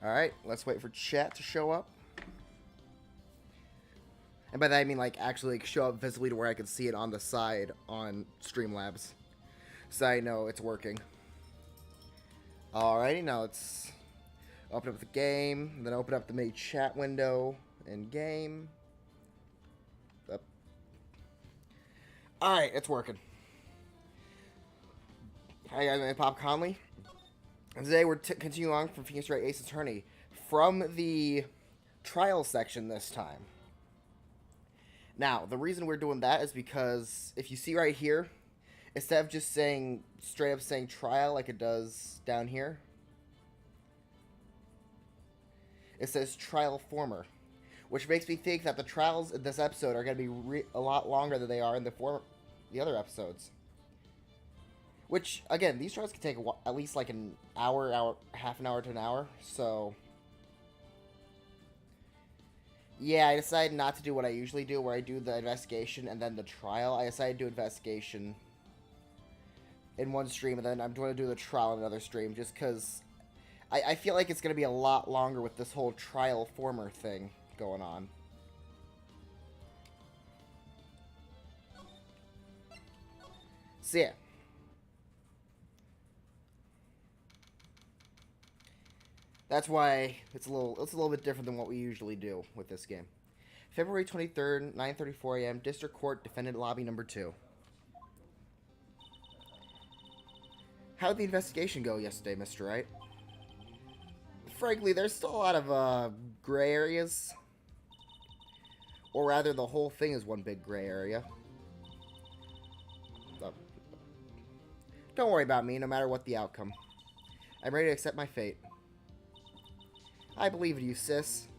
Alright, let's wait for chat to show up. And by that I mean like actually like, show up visibly to where I can see it on the side on Streamlabs. So I know it's working. Alrighty, now let's open up the game, then open up the main chat window in game. Up. Alright, it's working. Hi guys, I'm Pop Conley. And today we're continuing on from Phoenix Wright Ace Attorney from the trial section this time. Now, the reason we're doing that is because if you see right here, instead of just saying straight up saying trial like it does down here, it says trial former, which makes me think that the trials in this episode are going to be a lot longer than they are in the other episodes. Which, again, these trials can take at least like an hour, half an hour to an hour, so... Yeah, I decided not to do what I usually do, where I do the investigation and then the trial. I decided to do investigation in one stream, and then I'm going to do the trial in another stream, just because I feel like it's going to be a lot longer with this whole trial former thing going on. So, yeah. That's why it's a little bit different than what we usually do with this game. February 23rd, 9:34 a.m. District Court, Defendant Lobby Number 2. How did the investigation go yesterday, Mr. Wright? Frankly, there's still a lot of gray areas. Or rather, the whole thing is one big gray area. Oh. Don't worry about me, no matter what the outcome. I'm ready to accept my fate. I believe in you, sis.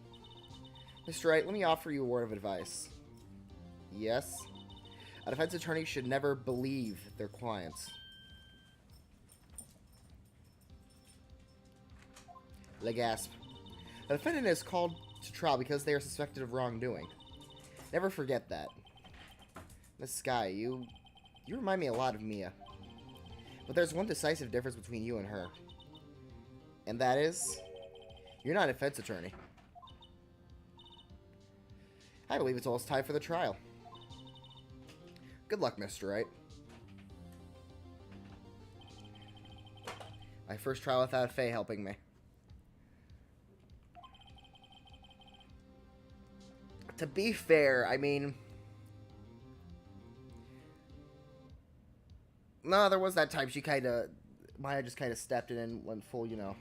Mr. Wright, let me offer you a word of advice. Yes? A defense attorney should never believe their clients. Le gasp. A defendant is called to trial because they are suspected of wrongdoing. Never forget that. Miss Skye, you remind me a lot of Mia. But there's one decisive difference between you and her. And that is... you're not a defense attorney. I believe it's almost time for the trial. Good luck, Mr. Wright. My first trial without Faye helping me. To be fair, I mean... no, there was that time she kinda... Maya just kinda stepped in and went full, you know...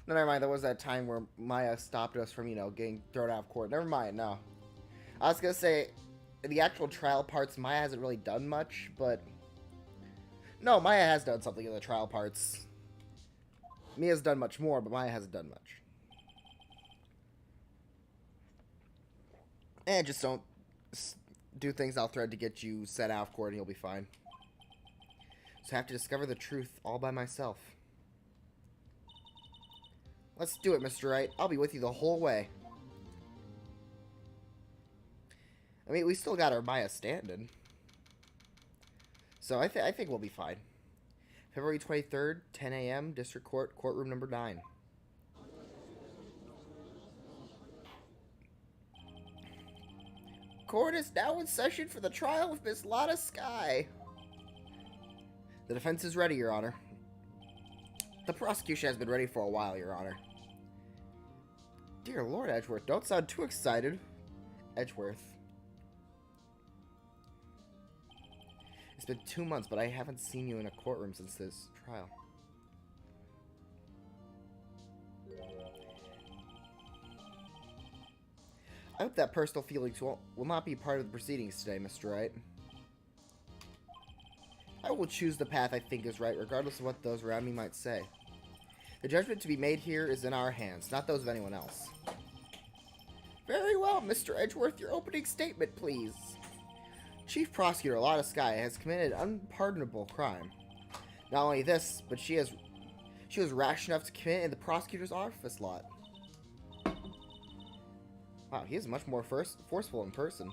No, never mind. There was that time where Maya stopped us from, you know, getting thrown out of court. Never mind, no. I was going to say, in the actual trial parts, Maya hasn't really done much, but... no, Maya has done something in the trial parts. Mia's done much more, but Maya hasn't done much. And just don't do things I'll thread to get you set out of court and you'll be fine. So I have to discover the truth all by myself. Let's do it, Mr. Wright. I'll be with you the whole way. I mean, we still got our Maya standing. So I think we'll be fine. February 23rd, 10 a.m., District Court, Courtroom Number 9. Court is now in session for the trial of Miss Lana Skye. The defense is ready, Your Honor. The prosecution has been ready for a while, Your Honor. Dear Lord, Edgeworth, don't sound too excited. Edgeworth. It's been 2 months, but I haven't seen you in a courtroom since this trial. I hope that personal feelings will not be part of the proceedings today, Mr. Wright. I will choose the path I think is right, regardless of what those around me might say. The judgment to be made here is in our hands, not those of anyone else. Very well, Mr. Edgeworth, your opening statement, please. Chief Prosecutor Lana Skye has committed an unpardonable crime. Not only this, but she was rash enough to commit in the prosecutor's office lot. Wow, he is much more forceful in person.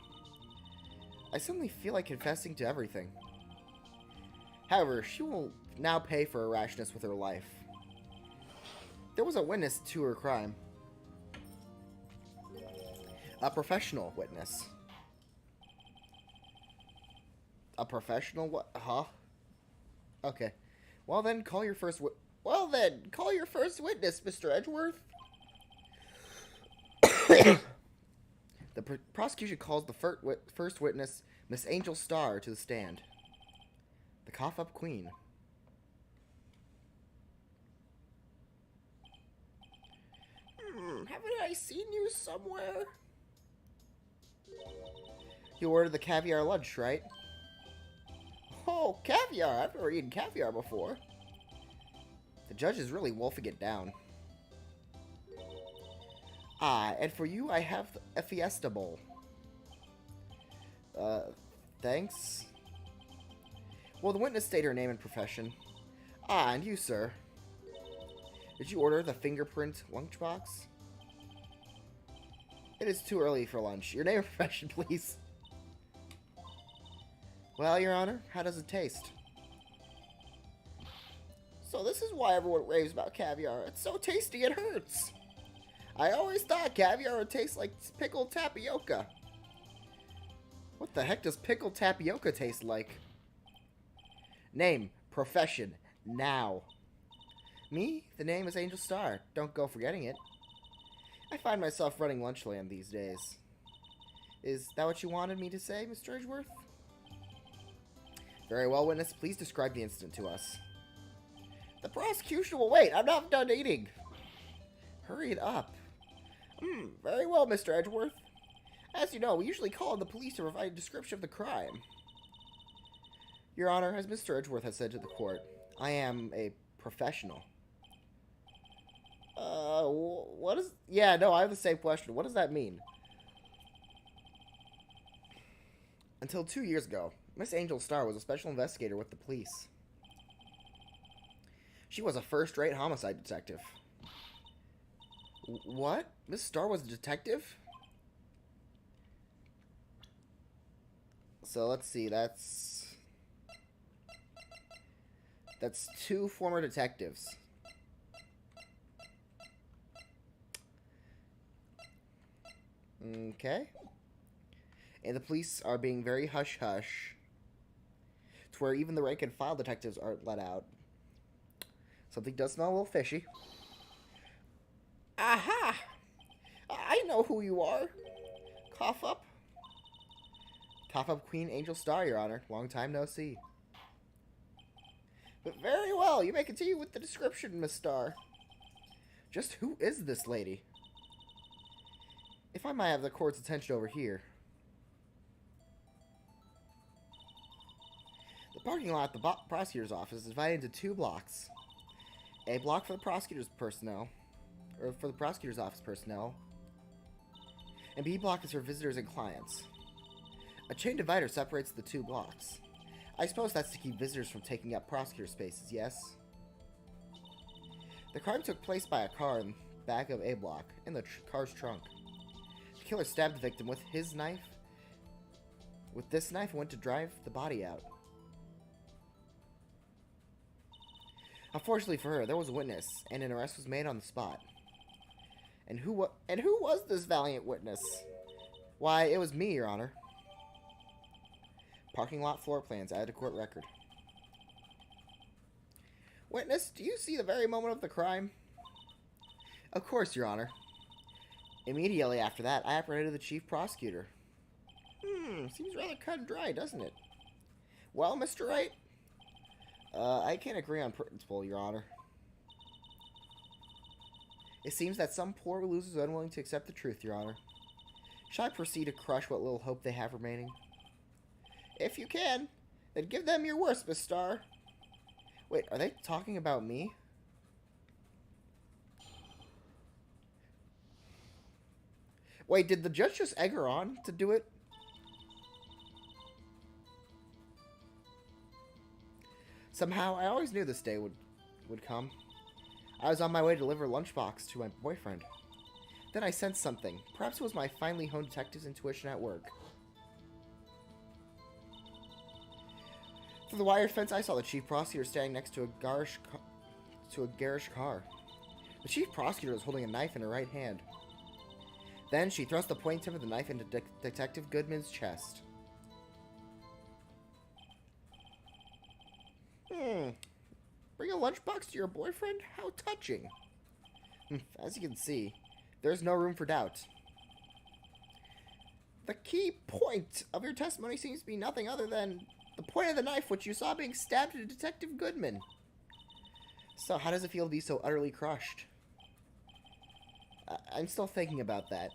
I suddenly feel like confessing to everything. However, she won't now pay for her rashness with her life. There was a witness to her crime. A professional witness. A professional what? Huh? Okay. Well then, call your first witness, Mr. Edgeworth. The prosecution calls the first witness, Miss Angel Starr, to the stand. The cough-up queen. Haven't I seen you somewhere? You ordered the caviar lunch, right? Oh, caviar! I've never eaten caviar before. The judge is really wolfing it down. Ah, and for you, I have a Fiesta bowl. Thanks. Will the witness state her name and profession? Ah, and you, sir. Did you order the fingerprint lunchbox? It is too early for lunch. Your name and profession, please. Well, Your Honor, how does it taste? So this is why everyone raves about caviar. It's so tasty it hurts. I always thought caviar would taste like pickled tapioca. What the heck does pickled tapioca taste like? Name, profession, now. Me? The name is Angel Starr. Don't go forgetting it. I find myself running Lunchland these days. Is that what you wanted me to say, Mr. Edgeworth? Very well, witness. Please describe the incident to us. The prosecution will wait. I'm not done eating. Hurry it up. Very well, Mr. Edgeworth. As you know, we usually call on the police to provide a description of the crime. Your Honor, as Mr. Edgeworth has said to the court, I am a professional. What is... Yeah, no, I have the same question. What does that mean? Until 2 years ago, Miss Angel Starr was a special investigator with the police. She was a first-rate homicide detective. What? Miss Starr was a detective? So let's see, that's 2 former detectives. Okay. And the police are being very hush-hush, to where even the rank-and-file detectives aren't let out. Something does smell a little fishy. Aha! I know who you are. Cough up. Cough up Queen Angel Starr, Your Honor. Long time no see. But very well. You may continue with the description, Miss Starr. Just who is this lady? If I might have the court's attention over here. The parking lot at the prosecutor's office is divided into 2 blocks. A block for the prosecutor's personnel, or for the prosecutor's office personnel, and B block is for visitors and clients. A chain divider separates the 2 blocks. I suppose that's to keep visitors from taking up prosecutor spaces, yes? The crime took place by a car in the back of A block, in the car's trunk. The killer stabbed the victim with his knife. With this knife, and went to drive the body out. Unfortunately for her, there was a witness, and an arrest was made on the spot. And who was this valiant witness? Why, it was me, Your Honor. Parking lot floor plans added to court record. Witness, do you see the very moment of the crime? Of course, Your Honor. Immediately after that, I apprehended the chief prosecutor. Seems rather cut and dry, doesn't it? Well, Mr. Wright? I can't agree on principle, Your Honor. It seems that some poor losers are unwilling to accept the truth, Your Honor. Shall I proceed to crush what little hope they have remaining? If you can, then give them your worst, Miss Starr. Wait, are they talking about me? Wait, did the judge just egg her on to do it? Somehow, I always knew this day would come. I was on my way to deliver a lunchbox to my boyfriend. Then I sensed something. Perhaps it was my finely honed detective's intuition at work. Through the wire fence, I saw the chief prosecutor standing next to a garish car. The chief prosecutor was holding a knife in her right hand. Then she thrust the pointing tip of the knife into Detective Goodman's chest. Bring a lunchbox to your boyfriend? How touching. As you can see, there's no room for doubt. The key point of your testimony seems to be nothing other than the point of the knife which you saw being stabbed into Detective Goodman. So how does it feel to be so utterly crushed? I'm still thinking about that.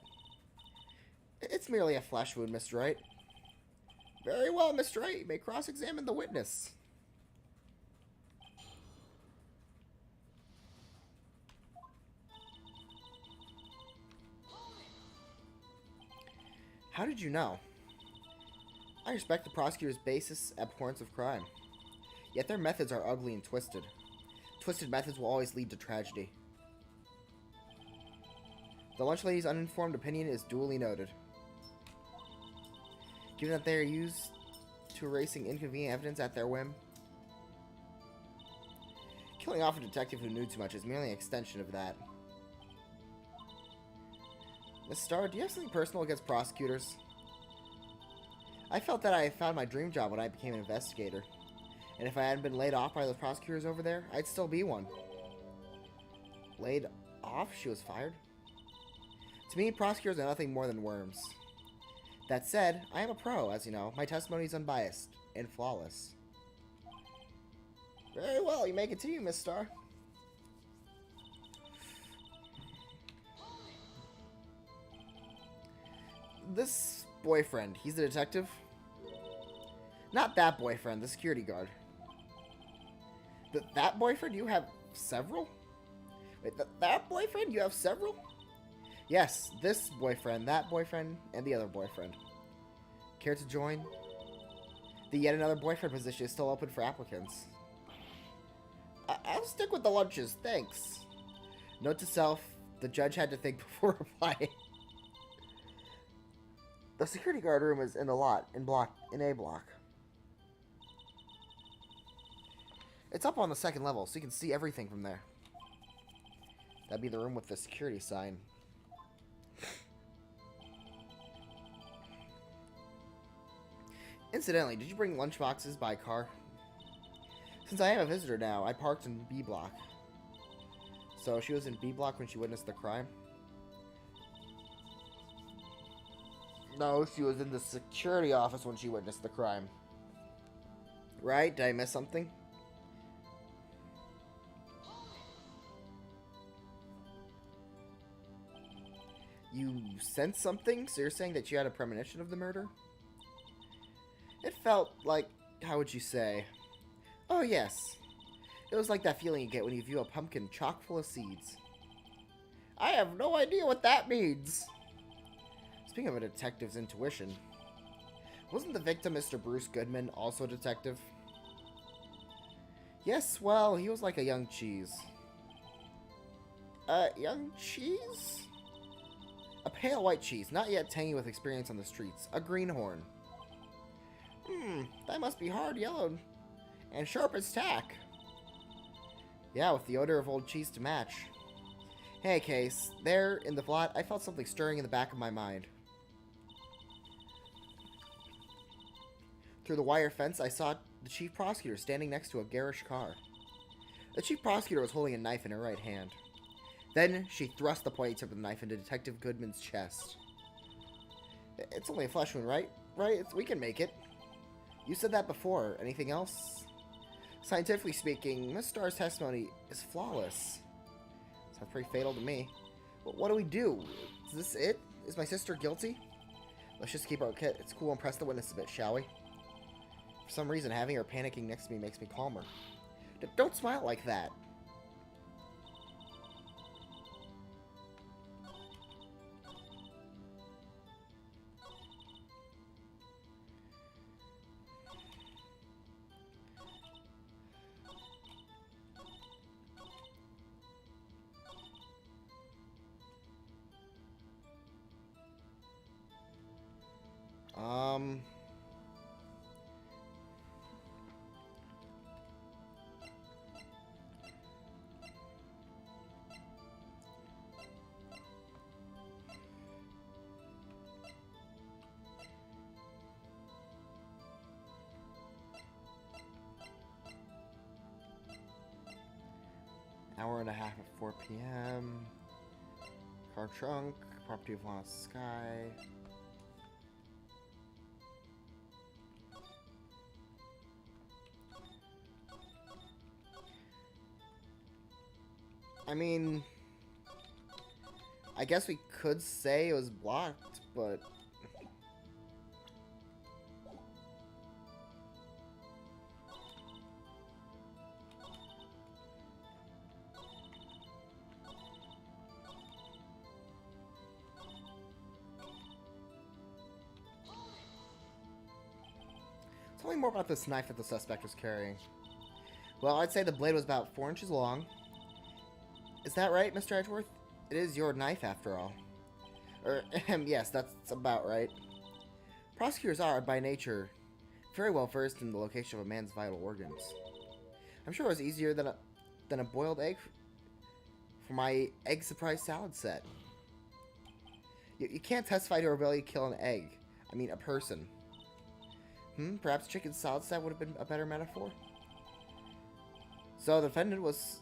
It's merely a flesh wound, Mr. Wright. Very well, Mr. Wright. You may cross-examine the witness. How did you know? I respect the prosecutor's basis abhorrence of crime. Yet their methods are ugly and twisted. Twisted methods will always lead to tragedy. The lunch lady's uninformed opinion is duly noted. Given that they are used to erasing inconvenient evidence at their whim, killing off a detective who knew too much is merely an extension of that. Miss Starr, do you have something personal against prosecutors? I felt that I had found my dream job when I became an investigator. And if I hadn't been laid off by those prosecutors over there, I'd still be one. Laid off? She was fired? To me, prosecutors are nothing more than worms. That said, I am a pro, as you know. My testimony is unbiased and flawless. Very well, you may continue, Miss Starr. This boyfriend, he's a detective? Not that boyfriend, the security guard. That boyfriend? You have several? Wait, that boyfriend? You have several? Yes, this boyfriend, that boyfriend, and the other boyfriend. Care to join? The yet another boyfriend position is still open for applicants. I'll stick with the lunches, thanks. Note to self, the judge had to think before replying. The security guard room is in the lot, in A block. It's up on the second level, so you can see everything from there. That'd be the room with the security sign. Incidentally, did you bring lunchboxes by car? Since I am a visitor now, I parked in B block. So she was in B block when she witnessed the crime? No, she was in the security office when she witnessed the crime. Right? Did I miss something? You sensed something? So you're saying that you had a premonition of the murder? It felt like, how would you say? Oh yes. It was like that feeling you get when you view a pumpkin chock full of seeds. I have no idea what that means. Speaking of a detective's intuition, wasn't the victim Mr. Bruce Goodman also a detective? Yes, well, he was like a young cheese. Young cheese? A pale white cheese, not yet tangy with experience on the streets. A greenhorn. That must be hard yellowed and sharp as tack. Yeah, with the odor of old cheese to match. Hey, Case, there in the plot, I felt something stirring in the back of my mind. Through the wire fence, I saw the chief prosecutor standing next to a garish car. The chief prosecutor was holding a knife in her right hand. Then she thrust the pointy tip of the knife into Detective Goodman's chest. It's only a flesh wound, right? Right? We can make it. You said that before. Anything else? Scientifically speaking, Miss Starr's testimony is flawless. Sounds pretty fatal to me. But what do we do? Is this it? Is my sister guilty? Let's just keep our kit. It's cool and press the witness a bit, shall we? For some reason, having her panicking next to me makes me calmer. Don't smile like that. Hour and a half at 4 p.m. Car trunk. Property of Lost Sky. I mean, I guess we could say it was blocked, but tell me more about this knife that the suspect was carrying. Well, I'd say the blade was about 4 inches long. Is that right, Mr. Edgeworth? It is your knife, after all. Yes, that's about right. Prosecutors are, by nature, very well versed in the location of a man's vital organs. I'm sure it was easier than a boiled egg for my egg surprise salad set. You can't testify to a ability to kill an egg. I mean, a person. Perhaps chicken salad set would have been a better metaphor? So the defendant was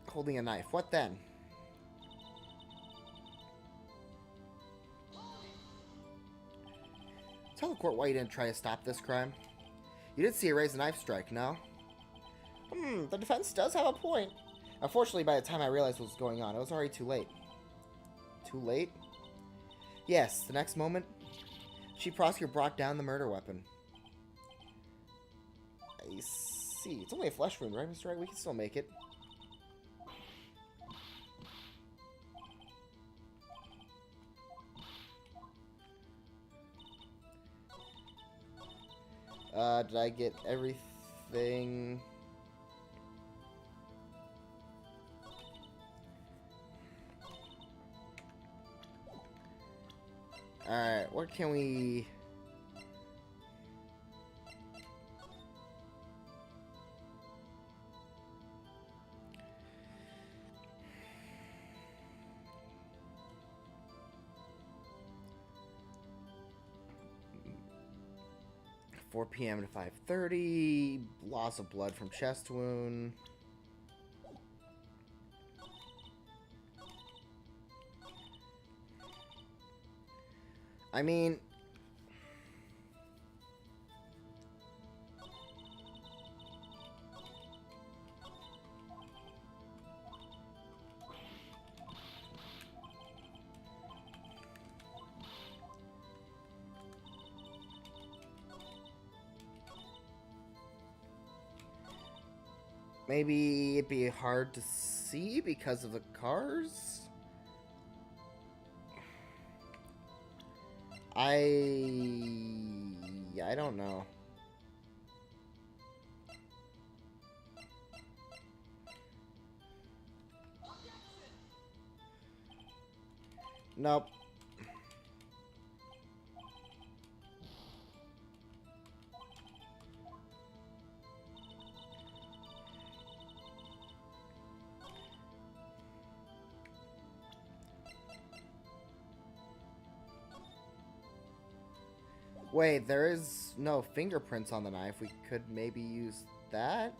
holding a knife. What then? Tell the court why you didn't try to stop this crime. You did see a raise a knife strike, no? The defense does have a point. Unfortunately, by the time I realized what was going on, it was already too late. Too late? Yes, the next moment, Chief Prosecutor brought down the murder weapon. I see. It's only a flesh wound, right, Mr. Wright? We can still make it. Did I get everything? Alright, what can we... ...4 p.m. to 5:30, loss of blood from chest wound. I mean... maybe it'd be hard to see because of the cars? I don't know. Nope. Wait, there is no fingerprints on the knife. We could maybe use that?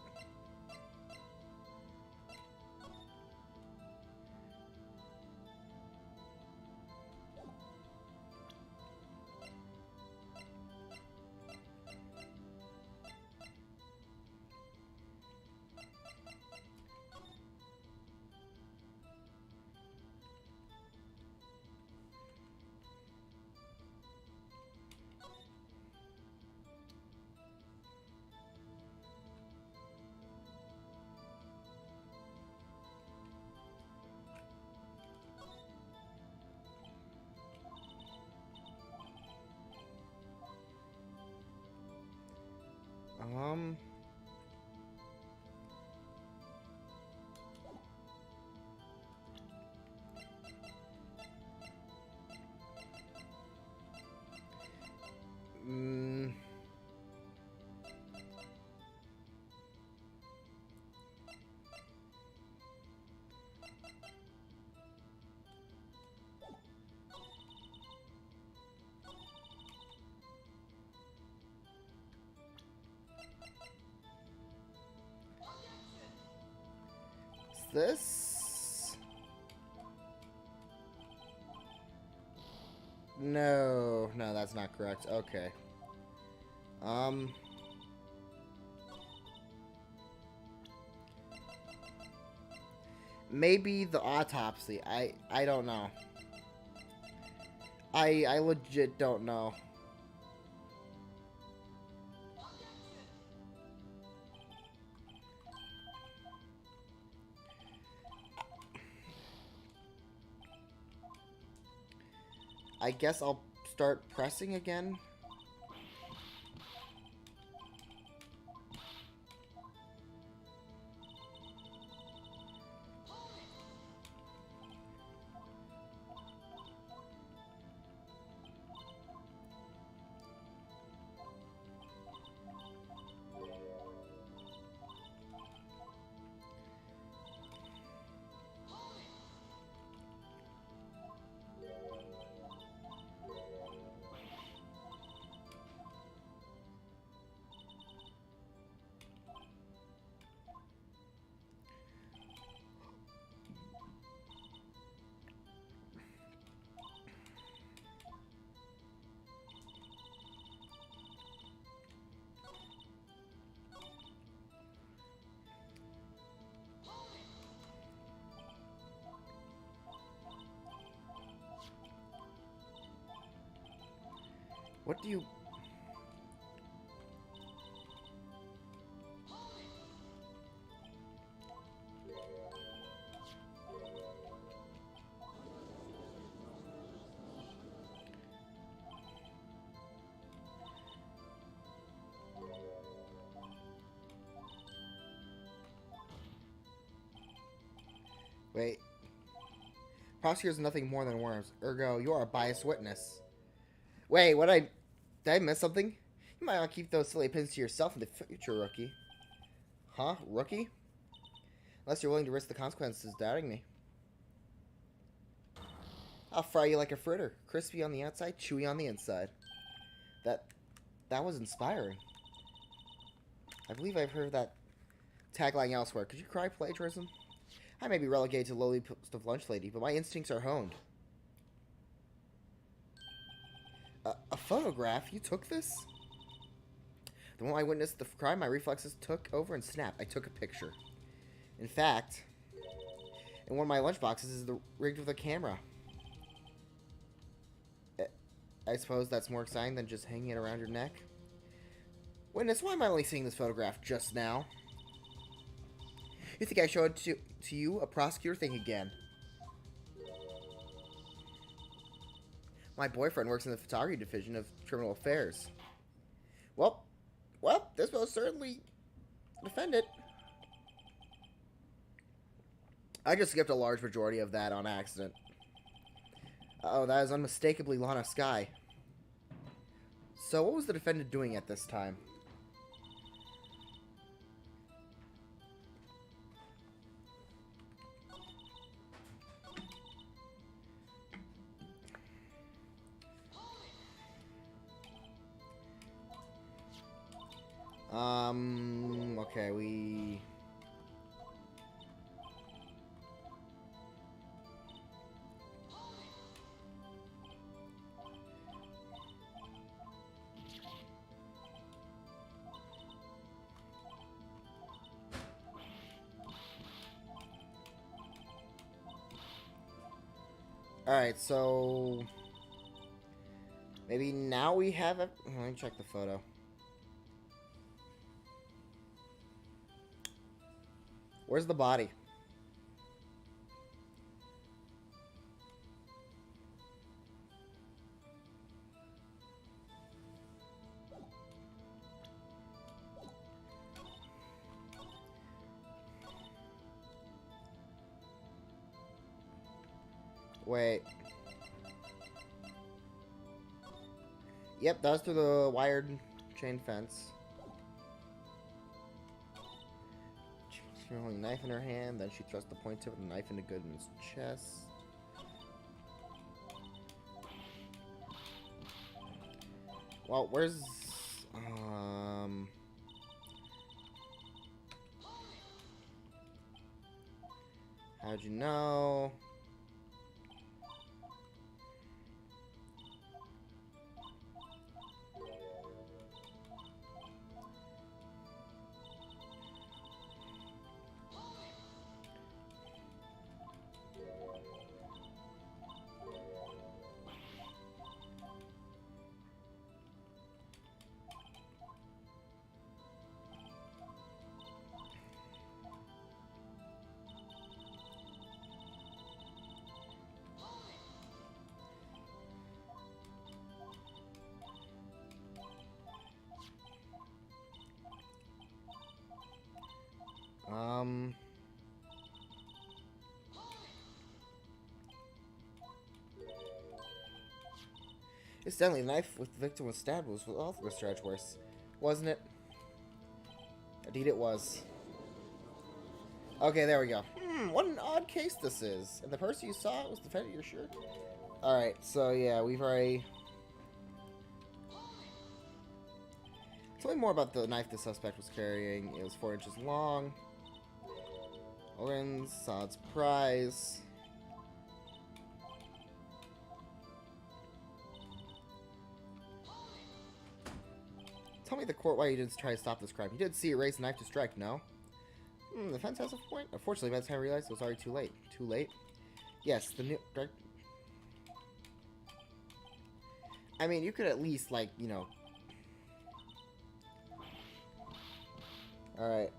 Um... Mm... this? No, that's not correct. Okay. Maybe the autopsy. I don't know. I legit don't know. I guess I'll start pressing again. What do you... Wait. Prosecutors are nothing more than worms. Ergo, you are a biased witness. Wait, did I miss something? You might want to keep those silly pins to yourself in the future, rookie. Huh? Rookie? Unless you're willing to risk the consequences doubting me. I'll fry you like a fritter. Crispy on the outside, chewy on the inside. That was inspiring. I believe I've heard that tagline elsewhere. Could you cry plagiarism? I may be relegated to lowly post of lunch lady, but my instincts are honed. A photograph? You took this? The moment I witnessed the crime, my reflexes took over and snapped. I took a picture. In fact, in one of my lunch boxes is rigged with a camera. I suppose that's more exciting than just hanging it around your neck. Witness, why am I only seeing this photograph just now? You think I showed it to you? A prosecutor? Think again. My boyfriend works in the photography division of criminal affairs. Well, this will certainly defend it. I just skipped a large majority of that on accident. Oh, that is unmistakably Lana Skye. So, what was the defendant doing at this time? Okay, we... Alright, so... maybe now we have a... let me check the photo. Where's the body? Wait. Yep, that was through the wired chain fence. She's holding a knife in her hand, then she thrust the point tip of the knife into Goodman's chest. Well, where's... How'd you know? Incidentally, the knife with the victim was stabbed was also Mr. Edgeworth, wasn't it? Indeed it was. Okay, there we go. What an odd case this is. And the person you saw was the defendant, you're sure? Alright, so yeah, we've already... Tell me more about the knife the suspect was carrying. It was 4 inches long. Owens, Sod's prize. Tell me the court why you didn't try to stop this crime. You did see it raise the knife to strike, no? The defense has a point. Unfortunately, by the time I realized it was already too late. Too late? Yes, the new... I mean, you could at least, like, you know... Alright.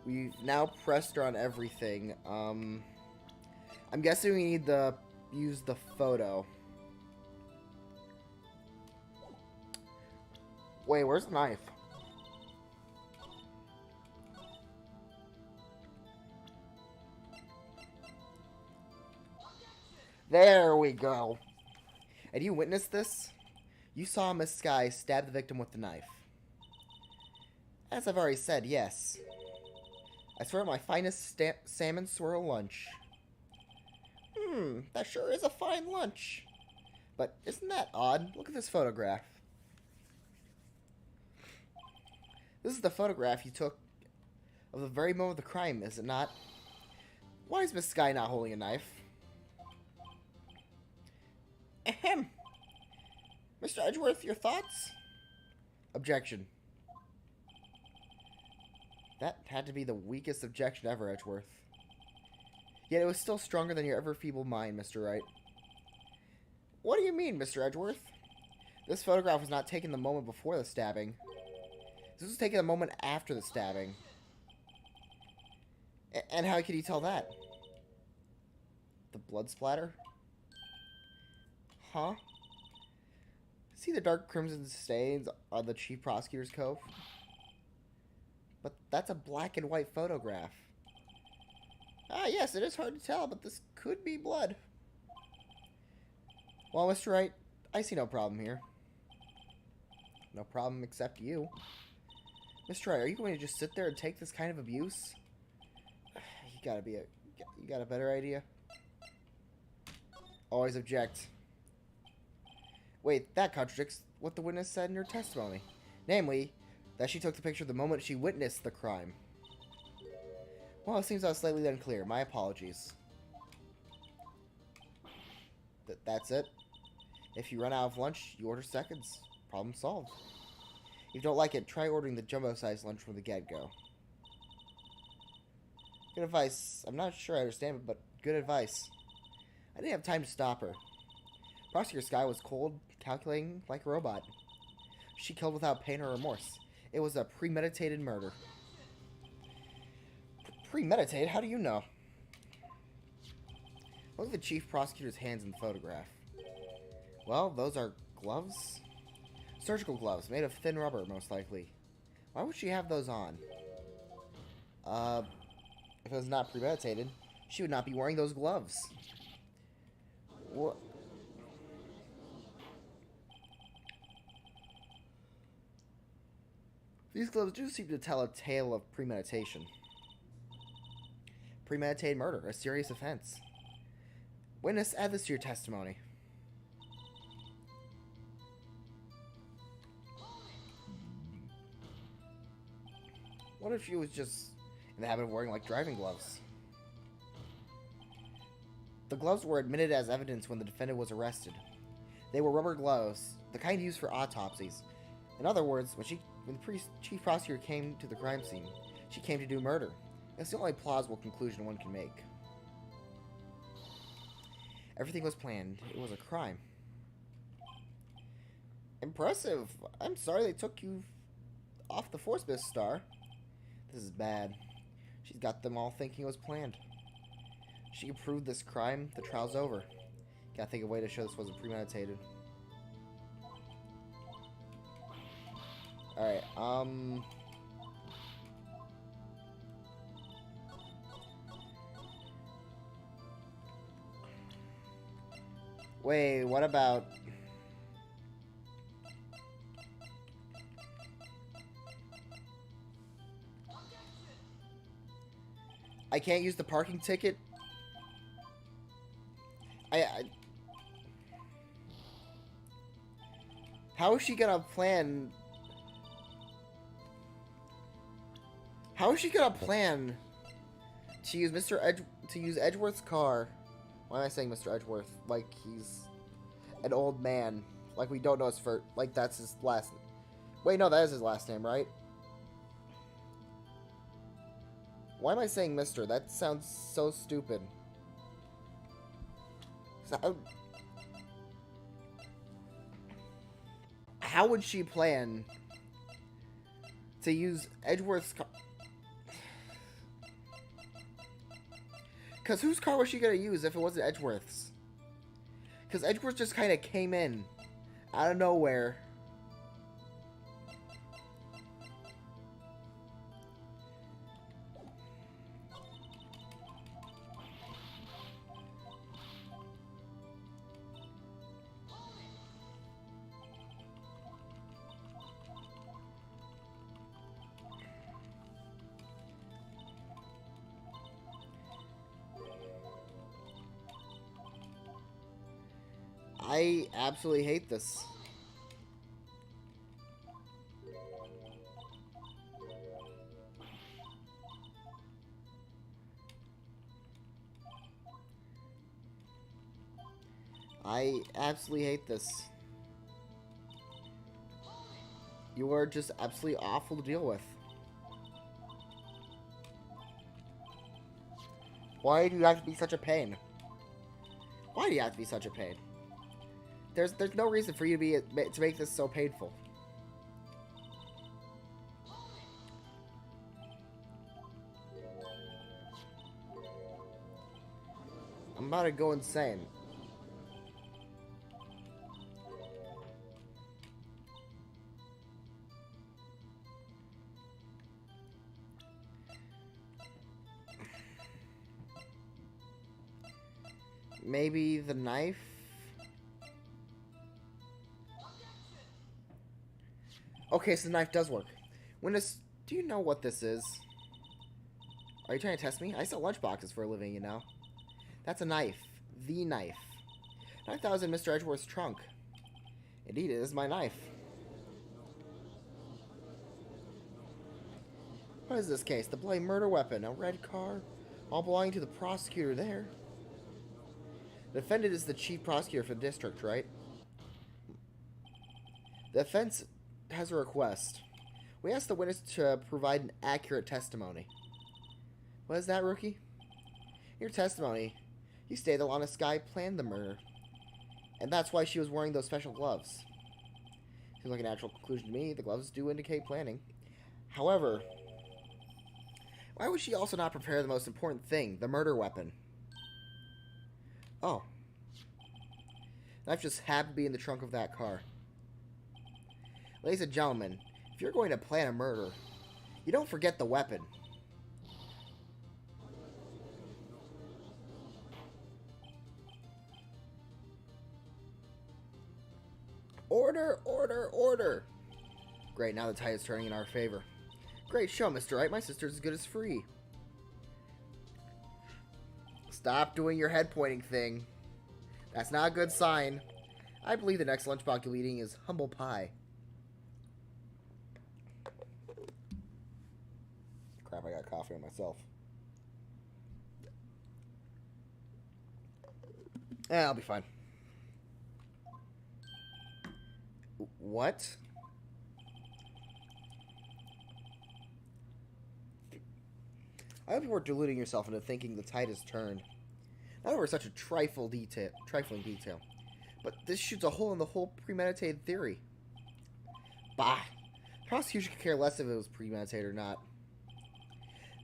We've now pressed her on everything. I'm guessing we need to use the photo. Wait, where's the knife? There we go. And you witnessed this? You saw Miss Sky stab the victim with the knife. As I've already said, yes. I swear my finest salmon swirl lunch. That sure is a fine lunch. But isn't that odd? Look at this photograph. This is the photograph you took of the very moment of the crime, is it not? Why is Miss Sky not holding a knife? Ahem. Mr. Edgeworth, your thoughts? Objection. That had to be the weakest objection ever, Edgeworth. Yet it was still stronger than your ever feeble mind, Mr. Wright. What do you mean, Mr. Edgeworth? This photograph was not taken the moment before the stabbing. This was taken a moment after the stabbing. And how could you tell that? The blood splatter? Huh? See the dark crimson stains on the chief prosecutor's coat? But that's a black and white photograph. Ah, yes, it is hard to tell, but this could be blood. Well, Mr. Wright, I see no problem here. No problem except you. Mr. Wright, are you going to just sit there and take this kind of abuse? You got a better idea? Always object. Wait, that contradicts what the witness said in her testimony. Namely, that she took the picture the moment she witnessed the crime. Well, it seems I was slightly unclear. My apologies. That's it. If you run out of lunch, you order seconds. Problem solved. If you don't like it, try ordering the jumbo-sized lunch from the get-go. Good advice. I'm not sure I understand it, but good advice. I didn't have time to stop her. Prosecutor Sky was cold, calculating like a robot. She killed without pain or remorse. It was a premeditated murder. Premeditated? How do you know? Look at the chief prosecutor's hands in the photograph. Well, those are gloves? Surgical gloves, made of thin rubber, most likely. Why would she have those on? If it was not premeditated, she would not be wearing those gloves. What? These gloves do seem to tell a tale of premeditation. Premeditated murder, a serious offense. Witness, add this to your testimony. What if she was just in the habit of wearing, like, driving gloves? The gloves were admitted as evidence when the defendant was arrested. They were rubber gloves, the kind used for autopsies. In other words, when the chief prosecutor came to the crime scene, she came to do murder. It's the only plausible conclusion one can make. Everything was planned. It was a crime. Impressive. I'm sorry they took you off the force, Miss Starr. This is bad. She's got them all thinking it was planned. She can prove this crime, the trial's over. Gotta think of a way to show this wasn't premeditated. Alright, wait, what about... I can't use the parking ticket? How is she gonna plan... How is she gonna plan to use Edgeworth's car? Why am I saying Mr. Edgeworth? Like he's an old man. Like we don't know his first. Like that's his last. Wait, no, that is his last name, right? Why am I saying Mr.? That sounds so stupid. How would she plan to use Edgeworth's car? Because whose car was she going to use if it wasn't Edgeworth's? Because Edgeworth just kind of came in out of nowhere. I absolutely hate this. I absolutely hate this. You are just absolutely awful to deal with. Why do you have to be such a pain? Why do you have to be such a pain? There's no reason for you to make this so painful. I'm about to go insane. Maybe the knife? Okay, so the knife does work. Do you know what this is? Are you trying to test me? I sell lunchboxes for a living, you know. That's a knife. The knife. I thought it was in Mr. Edgeworth's trunk. Indeed, it is my knife. What is this case? The bloody murder weapon. A red car. All belonging to the prosecutor there. The defendant is the chief prosecutor for the district, right? The offense has a request. We asked the witness to provide an accurate testimony. What is that, rookie? Your testimony. You stated that Lana Skye planned the murder. And that's why she was wearing those special gloves. Seems like a natural conclusion to me. The gloves do indicate planning. However, why would she also not prepare the most important thing, the murder weapon? Oh. The knife just happened to be in the trunk of that car. Ladies and gentlemen, if you're going to plan a murder, you don't forget the weapon. Order, order, order. Great, now the tide is turning in our favor. Great show, Mr. Wright. My sister's as good as free. Stop doing your head pointing thing. That's not a good sign. I believe the next lunchbox you'll be eating is humble pie. Crap, I got coffee on myself. I'll be fine. What? I hope you weren't deluding yourself into thinking the tide has turned. Not over such a trifling detail. But this shoots a hole in the whole premeditated theory. Bah! The prosecution could care less if it was premeditated or not.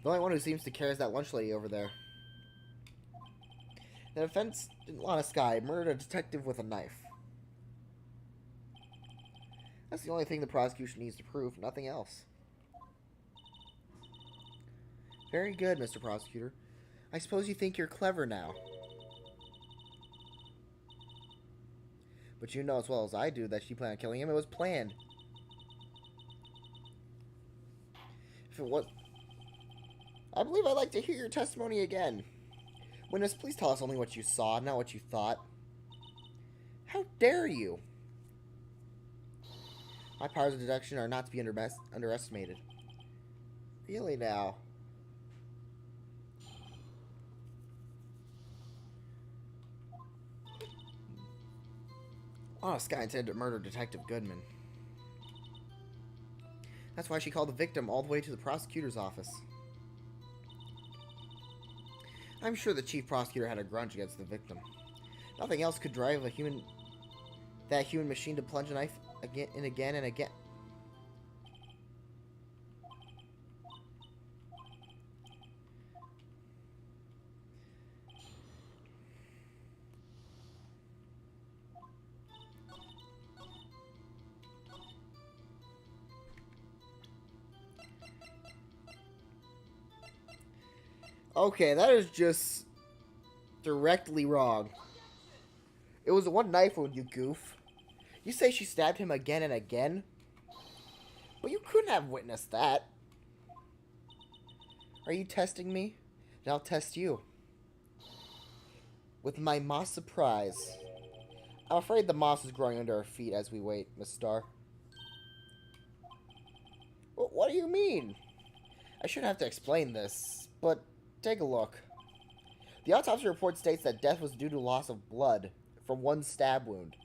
The only one who seems to care is that lunch lady over there. The defense didn't want a Skye murdered a detective with a knife. That's the only thing the prosecution needs to prove, nothing else. Very good, Mr. Prosecutor. I suppose you think you're clever now. But you know as well as I do that she planned on killing him. It was planned. If it was... I believe I'd like to hear your testimony again. Witness, please tell us only what you saw, not what you thought. How dare you? My powers of deduction are not to be underestimated. Really now? Oh, Skye intended to murder Detective Goodman. That's why she called the victim all the way to the prosecutor's office. I'm sure the chief prosecutor had a grudge against the victim. Nothing else could drive that human machine to plunge a knife again and again. Okay, that is just directly wrong. It was one knife wound, you goof. You say she stabbed him again and again? But you couldn't have witnessed that. Are you testing me? And I'll test you. With my moss surprise. I'm afraid the moss is growing under our feet as we wait, Miss Starr. What do you mean? I shouldn't have to explain this, but take a look. The autopsy report states that death was due to loss of blood from one stab wound.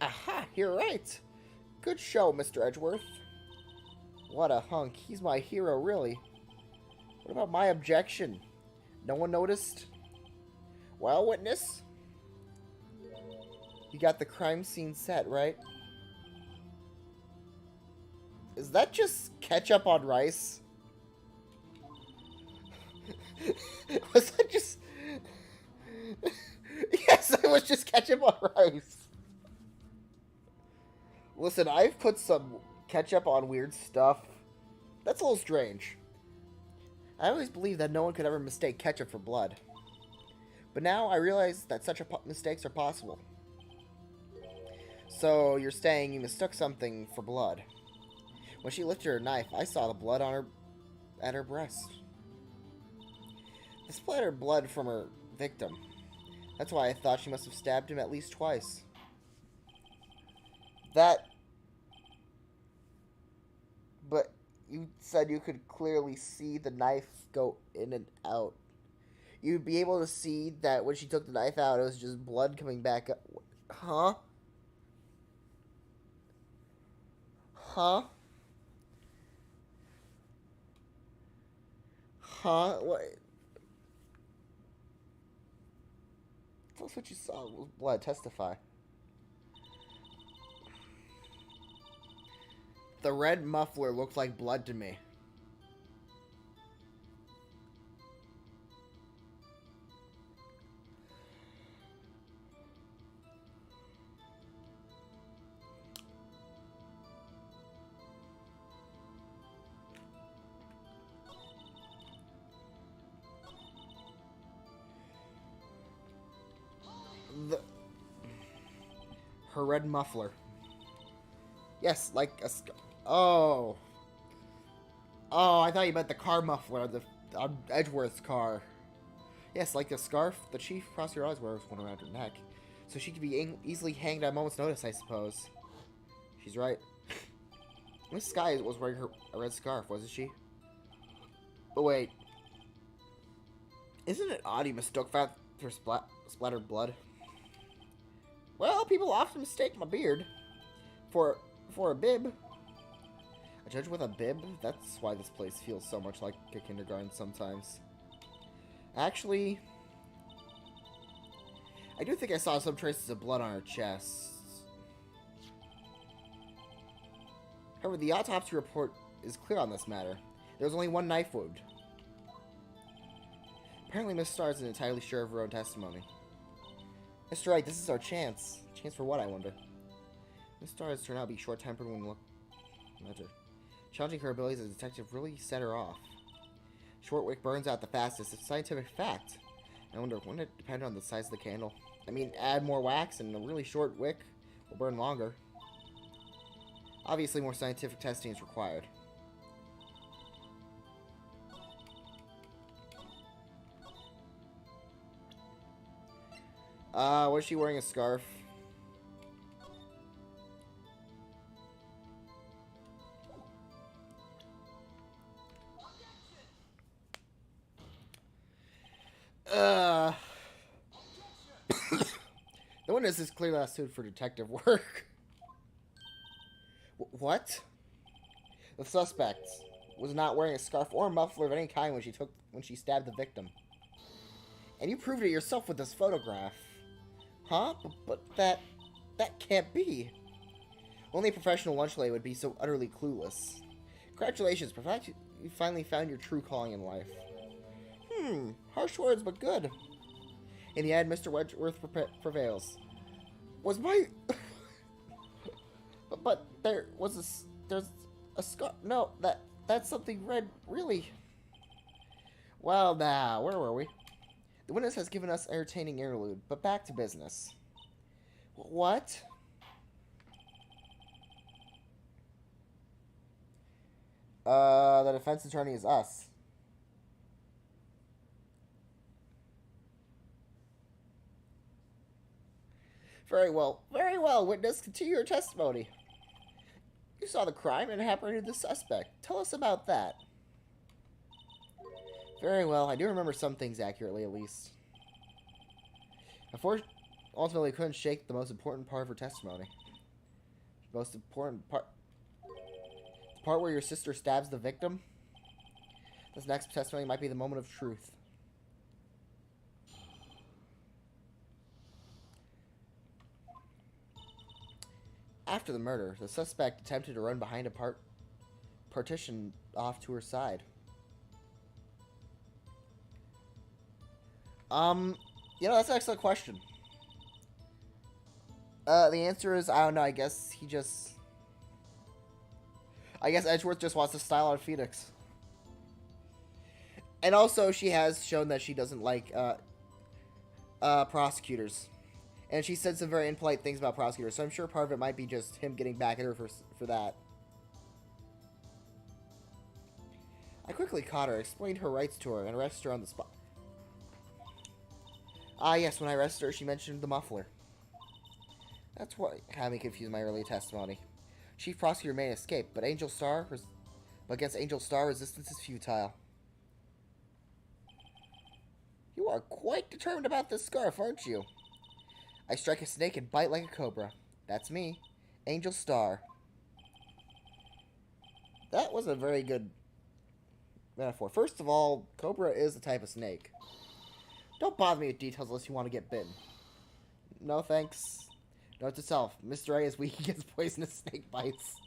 Aha, you're right. Good show, Mr. Edgeworth. What a hunk. He's my hero, really. What about my objection? No one noticed? Well, witness? You got the crime scene set, right? Is that just ketchup on rice? Was that just... Yes, it was just ketchup on rice. Listen, I've put some ketchup on weird stuff. That's a little strange. I always believed that no one could ever mistake ketchup for blood. But now I realize that such mistakes are possible. So, you're saying you mistook something for blood. When she lifted her knife, I saw the blood on at her breast. The splattered blood from her victim. That's why I thought she must have stabbed him at least twice. But you said you could clearly see the knife go in and out. You'd be able to see that when she took the knife out, it was just blood coming back up. Huh? Huh? Huh? What? Tell us what you saw with blood. Testify. The red muffler looked like blood to me. Her red muffler. Yes, like a... Oh. Oh, I thought you meant the car muffler, on Edgeworth's car. Yes, like the scarf the chief prosecutor always wears one around her neck. So she could be easily hanged at a moment's notice, I suppose. She's right. Miss Skye was wearing a red scarf, wasn't she? But wait, isn't it odd you mistook that for splattered blood? Well, people often mistake my beard for a bib. A judge with a bib? That's why this place feels so much like a kindergarten sometimes. Actually, I do think I saw some traces of blood on her chest. However, the autopsy report is clear on this matter. There was only one knife wound. Apparently, Miss Starr isn't entirely sure of her own testimony. Mr. Wright, this is our chance. Chance for what, I wonder? Miss Starr has turned out to be short-tempered when look at her. Challenging her abilities as a detective really set her off. Short wick burns out the fastest. It's a scientific fact. I wonder, wouldn't it depend on the size of the candle? I mean, add more wax and a really short wick will burn longer. Obviously, more scientific testing is required. Was she wearing a scarf? The witness is clearly not suited for detective work. What? The suspect was not wearing a scarf or a muffler of any kind when she stabbed the victim. And you proved it yourself with this photograph. Huh? But that can't be. Only a professional lunch lady would be so utterly clueless. Congratulations, perhaps you finally found your true calling in life. Harsh words, but good. In the end, Mr. Edgeworth prevails. Was my... but there's a scar... No, that's something red, really. Well, now, where were we? The witness has given us entertaining interlude, but back to business. What? The defense attorney is us. Very well, witness, continue your testimony. You saw the crime and apprehended the suspect. Tell us about that. Very well, I do remember some things accurately, at least. Unfortunately, ultimately couldn't shake the most important part of her testimony. Most important part... The part where your sister stabs the victim? This next testimony might be the moment of truth. After the murder, the suspect attempted to run behind a partition off to her side. That's an excellent question. The answer is, I don't know, I guess Edgeworth just wants to style out Phoenix. And also, she has shown that she doesn't like, prosecutors. And she said some very impolite things about prosecutors, so I'm sure part of it might be just him getting back at her for that. I quickly caught her, explained her rights to her, and arrested her on the spot. Ah, yes, when I arrested her, she mentioned the muffler. That's what had me confuse my earlier testimony. Chief Prosecutor may escape, but against Angel Star, resistance is futile. You are quite determined about this scarf, aren't you? I strike a snake and bite like a cobra. That's me, Angel Star. That was a very good metaphor. First of all, cobra is a type of snake. Don't bother me with details unless you want to get bitten. No thanks. Note to self, Mr. A is weak against poisonous snake bites.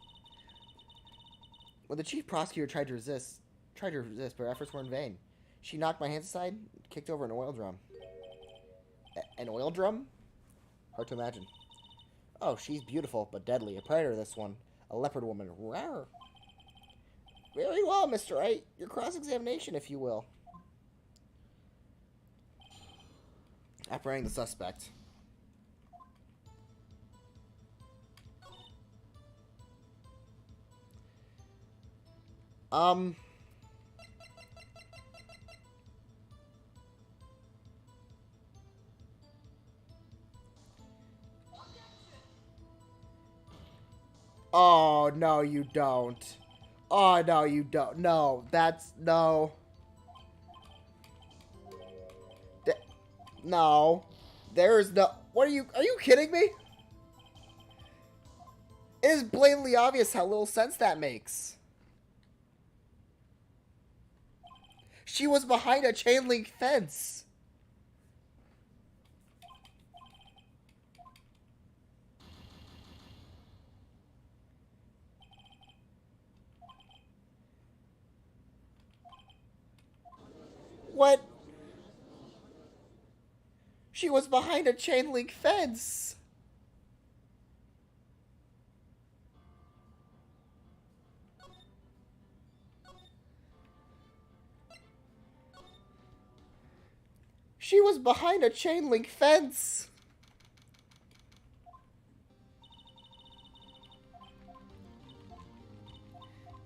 When the chief prosecutor tried to resist, but her efforts were in vain. She knocked my hands aside and kicked over an oil drum. An oil drum? Hard to imagine. Oh, she's beautiful, but deadly. A predator, this one. A leopard woman. Rawr. Very well, Mr. A. Your cross-examination, if you will. Apprehending the suspect. Oh, no, you don't. Oh, no, you don't. No, no. No. There's no... What are you kidding me? It is blatantly obvious how little sense that makes. She was behind a chain link fence. What? She was behind a chain link fence. She was behind a chain link fence.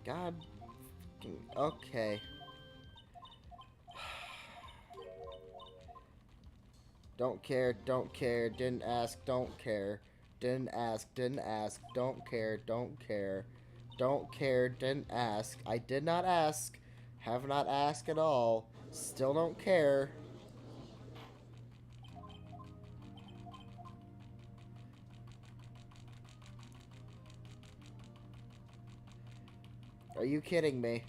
God. Okay. Don't care, don't care, didn't ask, don't care. Didn't ask, didn't ask, don't care, don't care. Don't care, didn't ask. I did not ask. Have not asked at all. Still don't care. Are you kidding me?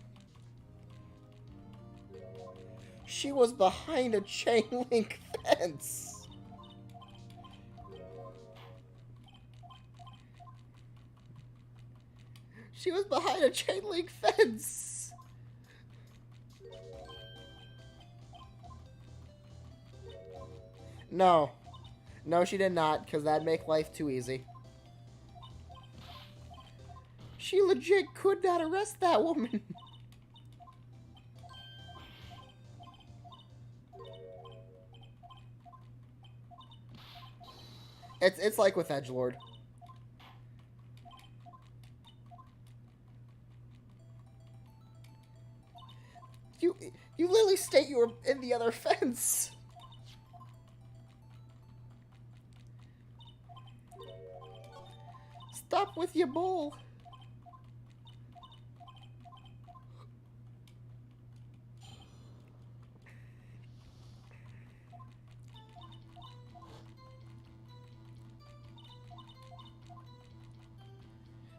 She was behind a chain link fence. She was behind a chain link fence. No. No, she did not, because that'd make life too easy. She legit could not arrest that woman. It's like with Edgelord. You literally state you were in the other fence. Stop with your bull.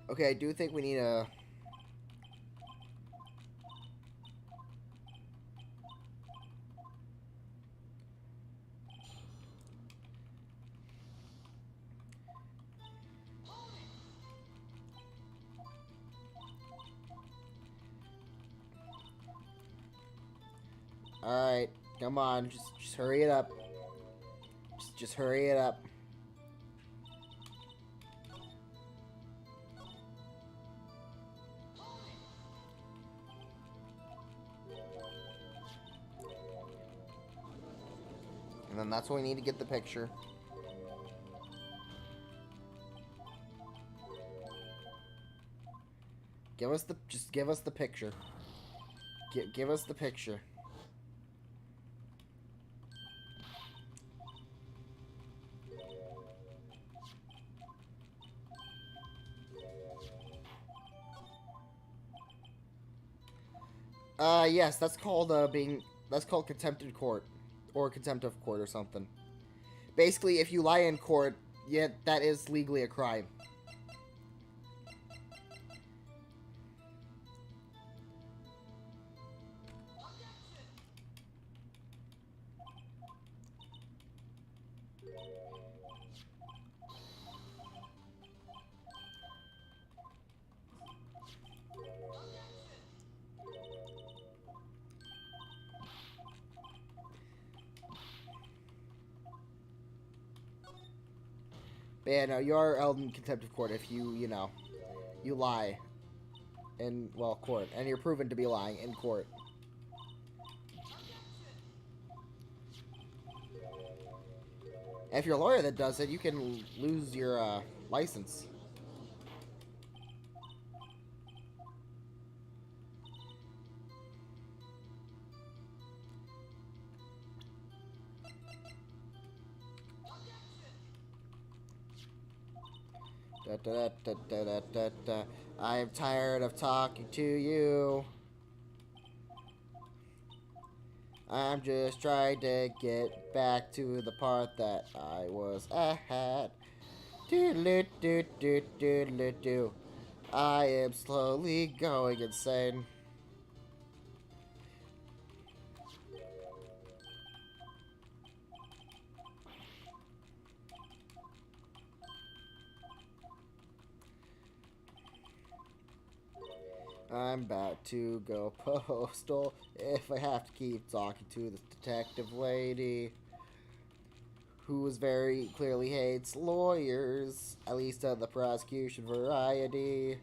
Okay, I do think we need a... Alright, come on, just hurry it up. Just hurry it up. And then that's when we need to get the picture. Just give us the picture. Give us the picture. Yes, that's called contempt in court. Or contempt of court or something. Basically, if you lie in court, yeah, that is legally a crime. But yeah, no, you are held in contempt of court if you know, you lie in, well, court. And you're proven to be lying in court. And if you're a lawyer that does it, you can lose your license. Da, da, da, da, da, da, da. I am tired of talking to you. I'm just trying to get back to the part that I was at. Doodle doo doo doodle doo. I am slowly going insane. I'm about to go postal if I have to keep talking to this detective lady who very clearly hates lawyers, at least of the prosecution variety.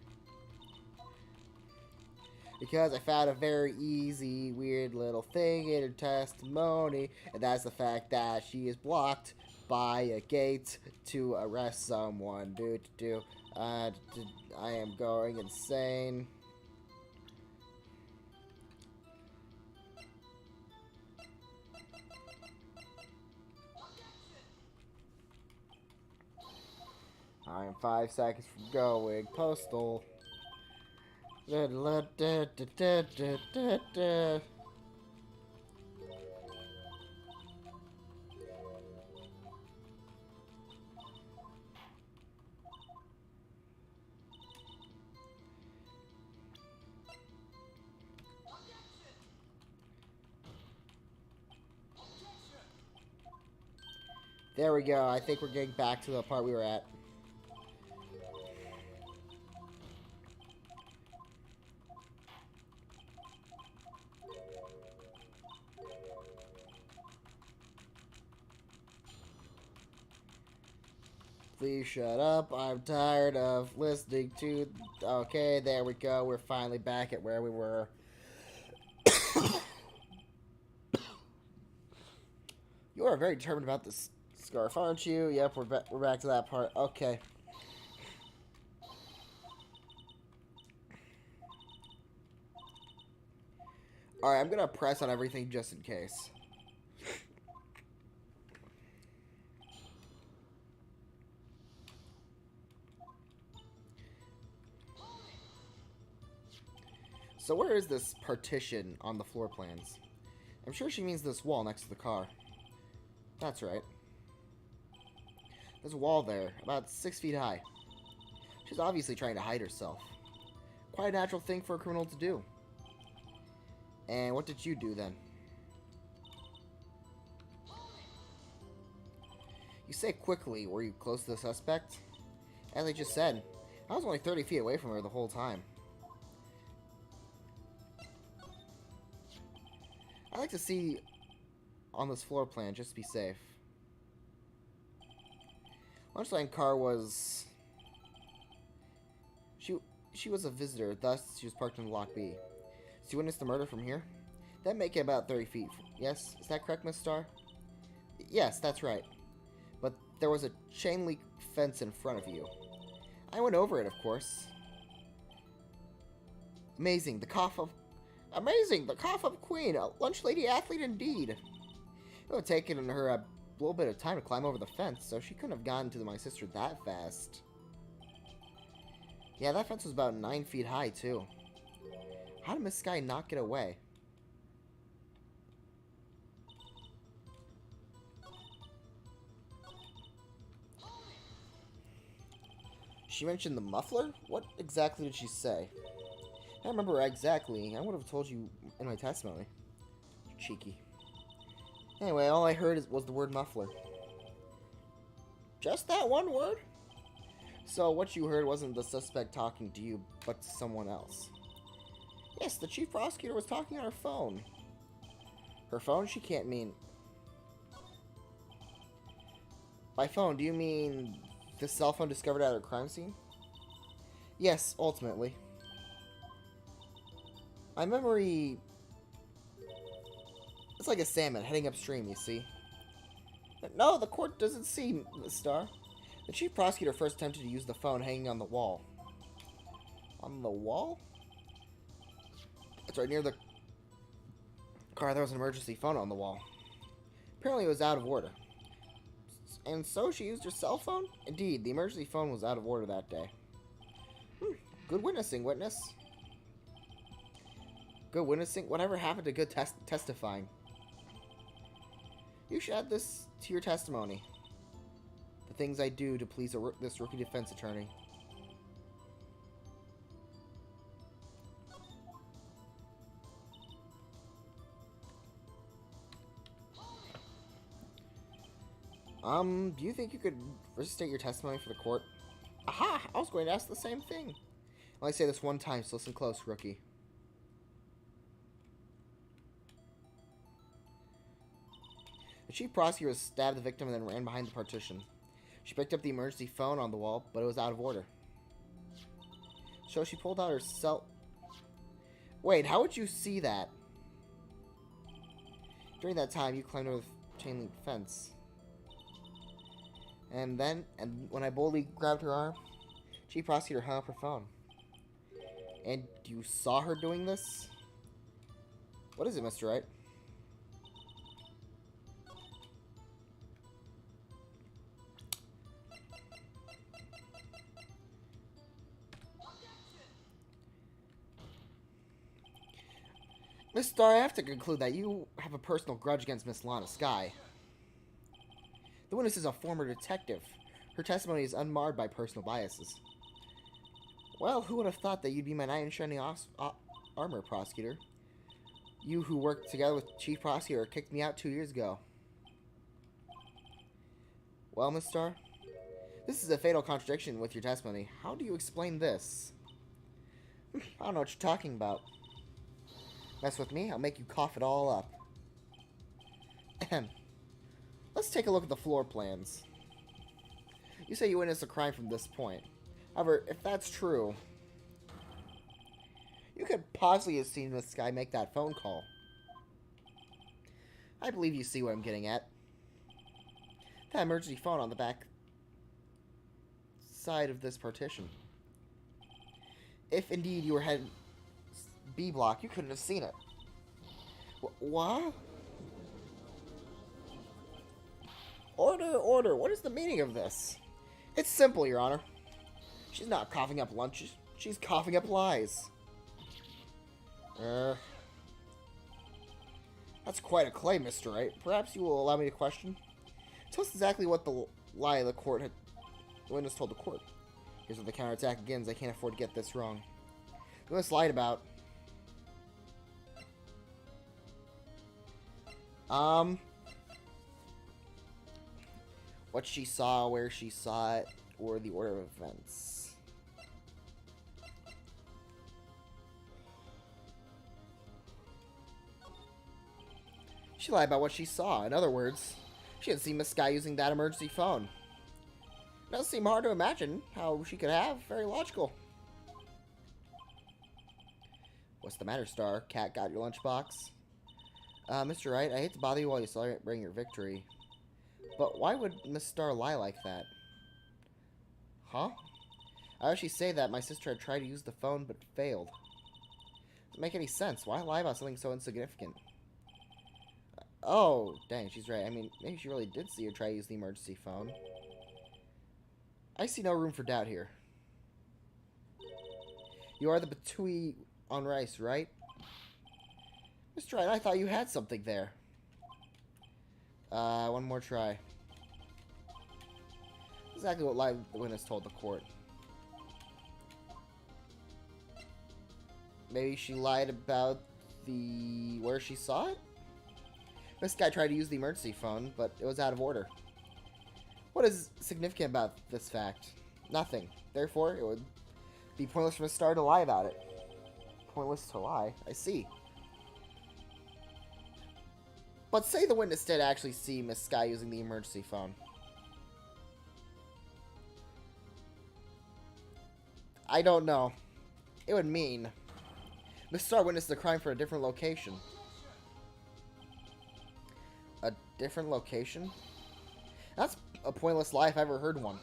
Because I found a very easy, weird little thing in her testimony, and that's the fact that she is blocked by a gate to arrest someone. I am going insane. I am 5 seconds from going postal. There we go. I think we're getting back to the part we were at. Please shut up. I'm tired of listening to... Okay, there we go. We're finally back at where we were. You are very determined about this scarf, aren't you? Yep, we're back to that part. Okay. Alright, I'm going to press on everything just in case. So where is this partition on the floor plans? I'm sure she means this wall next to the car. That's right. There's a wall there, about 6 feet high. She's obviously trying to hide herself. Quite a natural thing for a criminal to do. And what did you do then? You say quickly, were you close to the suspect? As I just said, I was only 30 feet away from her the whole time. I like to see on this floor plan just to be safe. Lunchline car was... She was a visitor, thus she was parked in Block B. So you witnessed the murder from here? That'd make it about 30 feet. Yes? Is that correct, Miss Starr? Yes, that's right. But there was a chain link fence in front of you. I went over it, of course. Amazing, the cough of Queen, a lunch lady athlete indeed. It would have taken her a little bit of time to climb over the fence, so she couldn't have gotten to my sister that fast. Yeah, that fence was about 9 feet high, too. How did Miss Skye not get away? She mentioned the muffler? What exactly did she say? I don't remember exactly. I would have told you in my testimony. Cheeky. Anyway, all I heard was the word muffler. Just that one word? So what you heard wasn't the suspect talking to you, but to someone else. Yes, the chief prosecutor was talking on her phone. Her phone? She can't mean... By phone, do you mean the cell phone discovered at her crime scene? Yes, ultimately. My memory... It's like a salmon heading upstream, you see. No, the court doesn't see, Miss Starr. The chief prosecutor first attempted to use the phone hanging on the wall. On the wall? It's right near the car. There was an emergency phone on the wall. Apparently it was out of order. And so she used her cell phone? Indeed, the emergency phone was out of order that day. Good witnessing, witness. Good witnessing? Whatever happened to good testifying? You should add this to your testimony. The things I do to please this rookie defense attorney. Do you think you could restate your testimony for the court? Aha! I was going to ask the same thing. I'll only say this one time, so listen close, rookie. The chief prosecutor stabbed the victim and then ran behind the partition. She picked up the emergency phone on the wall, but it was out of order. So she pulled out her cell... Wait, how would you see that? During that time, you climbed over the chain link fence. And when I boldly grabbed her arm, chief prosecutor hung up her phone. And you saw her doing this? What is it, Mr. Wright? Miss Starr, I have to conclude that you have a personal grudge against Miss Lana Skye. The witness is a former detective. Her testimony is unmarred by personal biases. Well, who would have thought that you'd be my knight in shining armor, prosecutor? You who worked together with Chief Prosecutor kicked me out 2 years ago. Well, Miss Starr, this is a fatal contradiction with your testimony. How do you explain this? I don't know what you're talking about. Mess with me, I'll make you cough it all up. Ahem. Let's take a look at the floor plans. You say you witnessed a crime from this point. However, if that's true, you could possibly have seen this guy make that phone call. I believe you see what I'm getting at. That emergency phone on the back side of this partition. If indeed you were headed B block, you couldn't have seen it. What? Order, order. What is the meaning of this? It's simple, Your Honor. She's not coughing up lunches. She's coughing up lies. That's quite a claim, Mr. Wright. Perhaps you will allow me to question? Tell us exactly what the lie the witness told the court. Here's where the counterattack begins. I can't afford to get this wrong. The witness lied about... what she saw, where she saw it, or the order of events. She lied about what she saw. In other words, she had seen Miss Skye using that emergency phone. It doesn't seem hard to imagine how she could have. Very logical. What's the matter, Star? Cat got your lunchbox? Mr. Wright, I hate to bother you while you celebrate your victory. But why would Miss Starr lie like that? Huh? I actually say that my sister had tried to use the phone but failed. Doesn't make any sense. Why lie about something so insignificant? Oh, dang, she's right. I mean, maybe she really did see her try to use the emergency phone. I see no room for doubt here. You are the Batui on rice, right? Mr. Wright, I thought you had something there. One more try. Exactly what lie the witness told the court. Maybe she lied about where she saw it? This guy tried to use the emergency phone, but it was out of order. What is significant about this fact? Nothing. Therefore, it would be pointless for Miss Starr to lie about it. Pointless to lie? I see. But say the witness did actually see Miss Skye using the emergency phone. I don't know. It would mean Miss Starr witnessed the crime for a different location. A different location? That's a pointless lie if I ever heard one.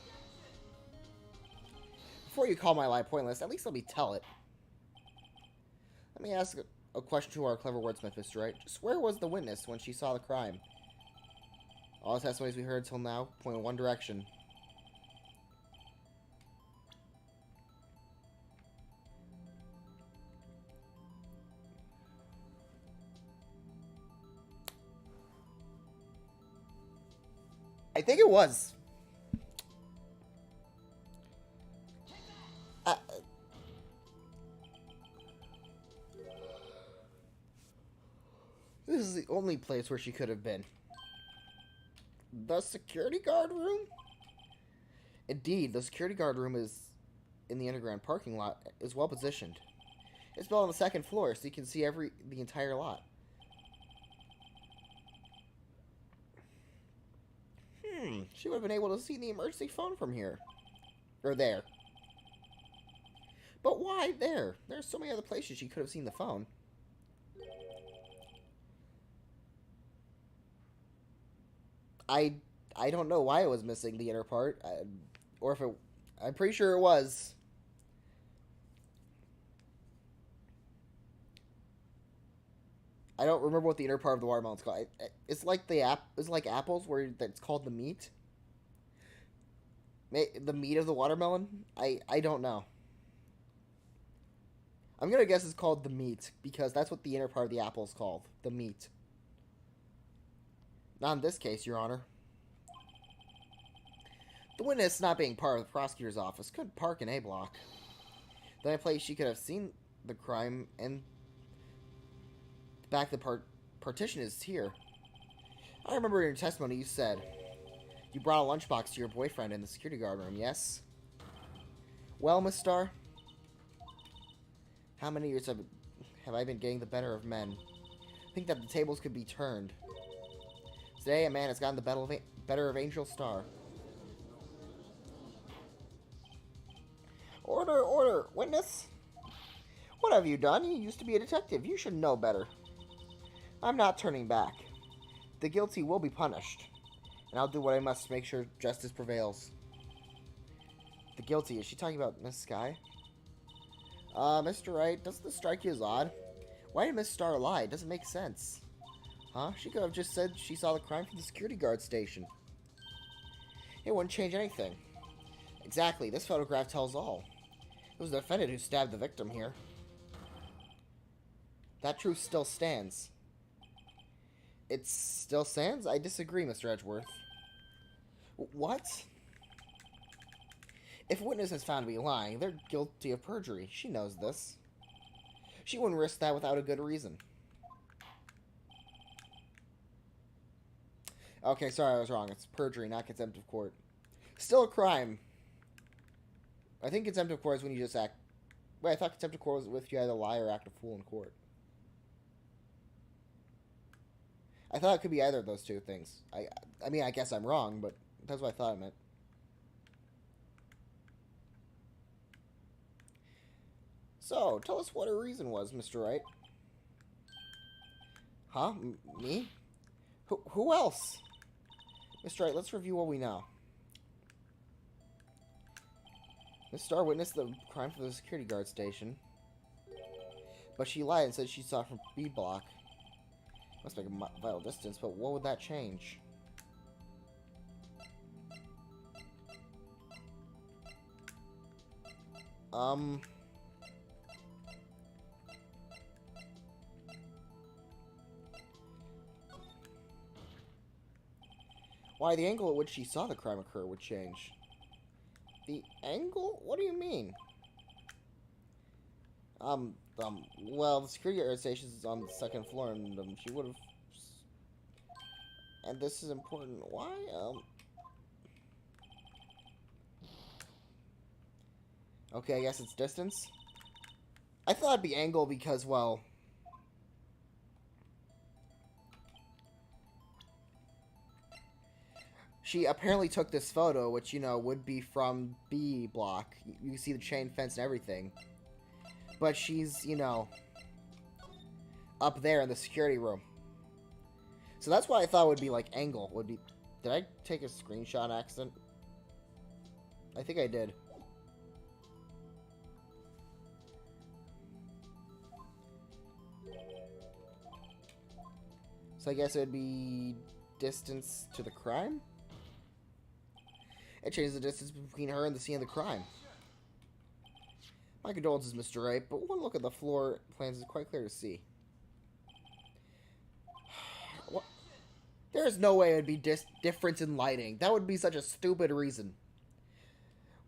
Before you call my lie pointless, at least let me tell it. Let me ask a question to our clever wordsmith, Mr. Wright. Just where was the witness when she saw the crime? All the testimonies we heard till now point in one direction. I think it was. This is the only place where she could have been. The security guard room? Indeed, the security guard room is in the underground parking lot, is well positioned. It's built on the second floor, so you can see the entire lot. She would have been able to see the emergency phone from here. Or there. But why there? There's so many other places she could have seen the phone. I don't know why it was missing the inner part, or if it. I'm pretty sure it was. I don't remember what the inner part of the watermelon's called. It's like it's like apples, where that's called the meat. The meat of the watermelon. I don't know. I'm gonna guess it's called the meat because that's what the inner part of the apple is called. The meat. Not in this case, Your Honor. The witness, not being part of the prosecutor's office, couldn't park in A block. The only place she could have seen the crime and the back of the partition is here. I remember in your testimony you said you brought a lunchbox to your boyfriend in the security guard room, yes? Well, Miss Starr, how many years have I been getting the better of men? I think that the tables could be turned. Today, a man has gotten the better of Angel Starr. Order, order! Witness! What have you done? You used to be a detective. You should know better. I'm not turning back. The guilty will be punished. And I'll do what I must to make sure justice prevails. The guilty? Is she talking about Miss Skye? Mr. Wright, doesn't this strike you as odd? Why did Miss Starr lie? It doesn't make sense. Huh? She could have just said she saw the crime from the security guard station. It wouldn't change anything. Exactly. This photograph tells all. It was the defendant who stabbed the victim here. That truth still stands. It still stands? I disagree, Mr. Edgeworth. What? If a witness is found to be lying, they're guilty of perjury. She knows this. She wouldn't risk that without a good reason. Okay, sorry, I was wrong. It's perjury, not contempt of court. Still a crime. I think contempt of court is when you just act... Wait, I thought contempt of court was if you either lie or act a fool in court. I thought it could be either of those two things. I mean, I guess I'm wrong, but that's what I thought it meant. So, tell us what her reason was, Mr. Wright. Huh? Me? Who else? Mr. Wright, let's review what we know. Miss Starr witnessed the crime from the security guard station. But she lied and said she saw it from B block. Must make a vital distance, but what would that change? Why, the angle at which she saw the crime occur would change. The angle? What do you mean? Well, the security guard station is on the second floor, and, she would have... And this is important. Why, Okay, I guess it's distance. I thought it'd be angle because, well... She apparently took this photo, which, you know, would be from B block. You can see the chain fence and everything. But she's, you know, up there in the security room. So that's why I thought it would be, like, angle. Would be... Did I take a screenshot accident? I think I did. So I guess it would be distance to the crime? It changes the distance between her and the scene of the crime. My condolences, Mr. Wright, but one look at the floor plans is quite clear to see. What? There's no way it would be difference in lighting. That would be such a stupid reason.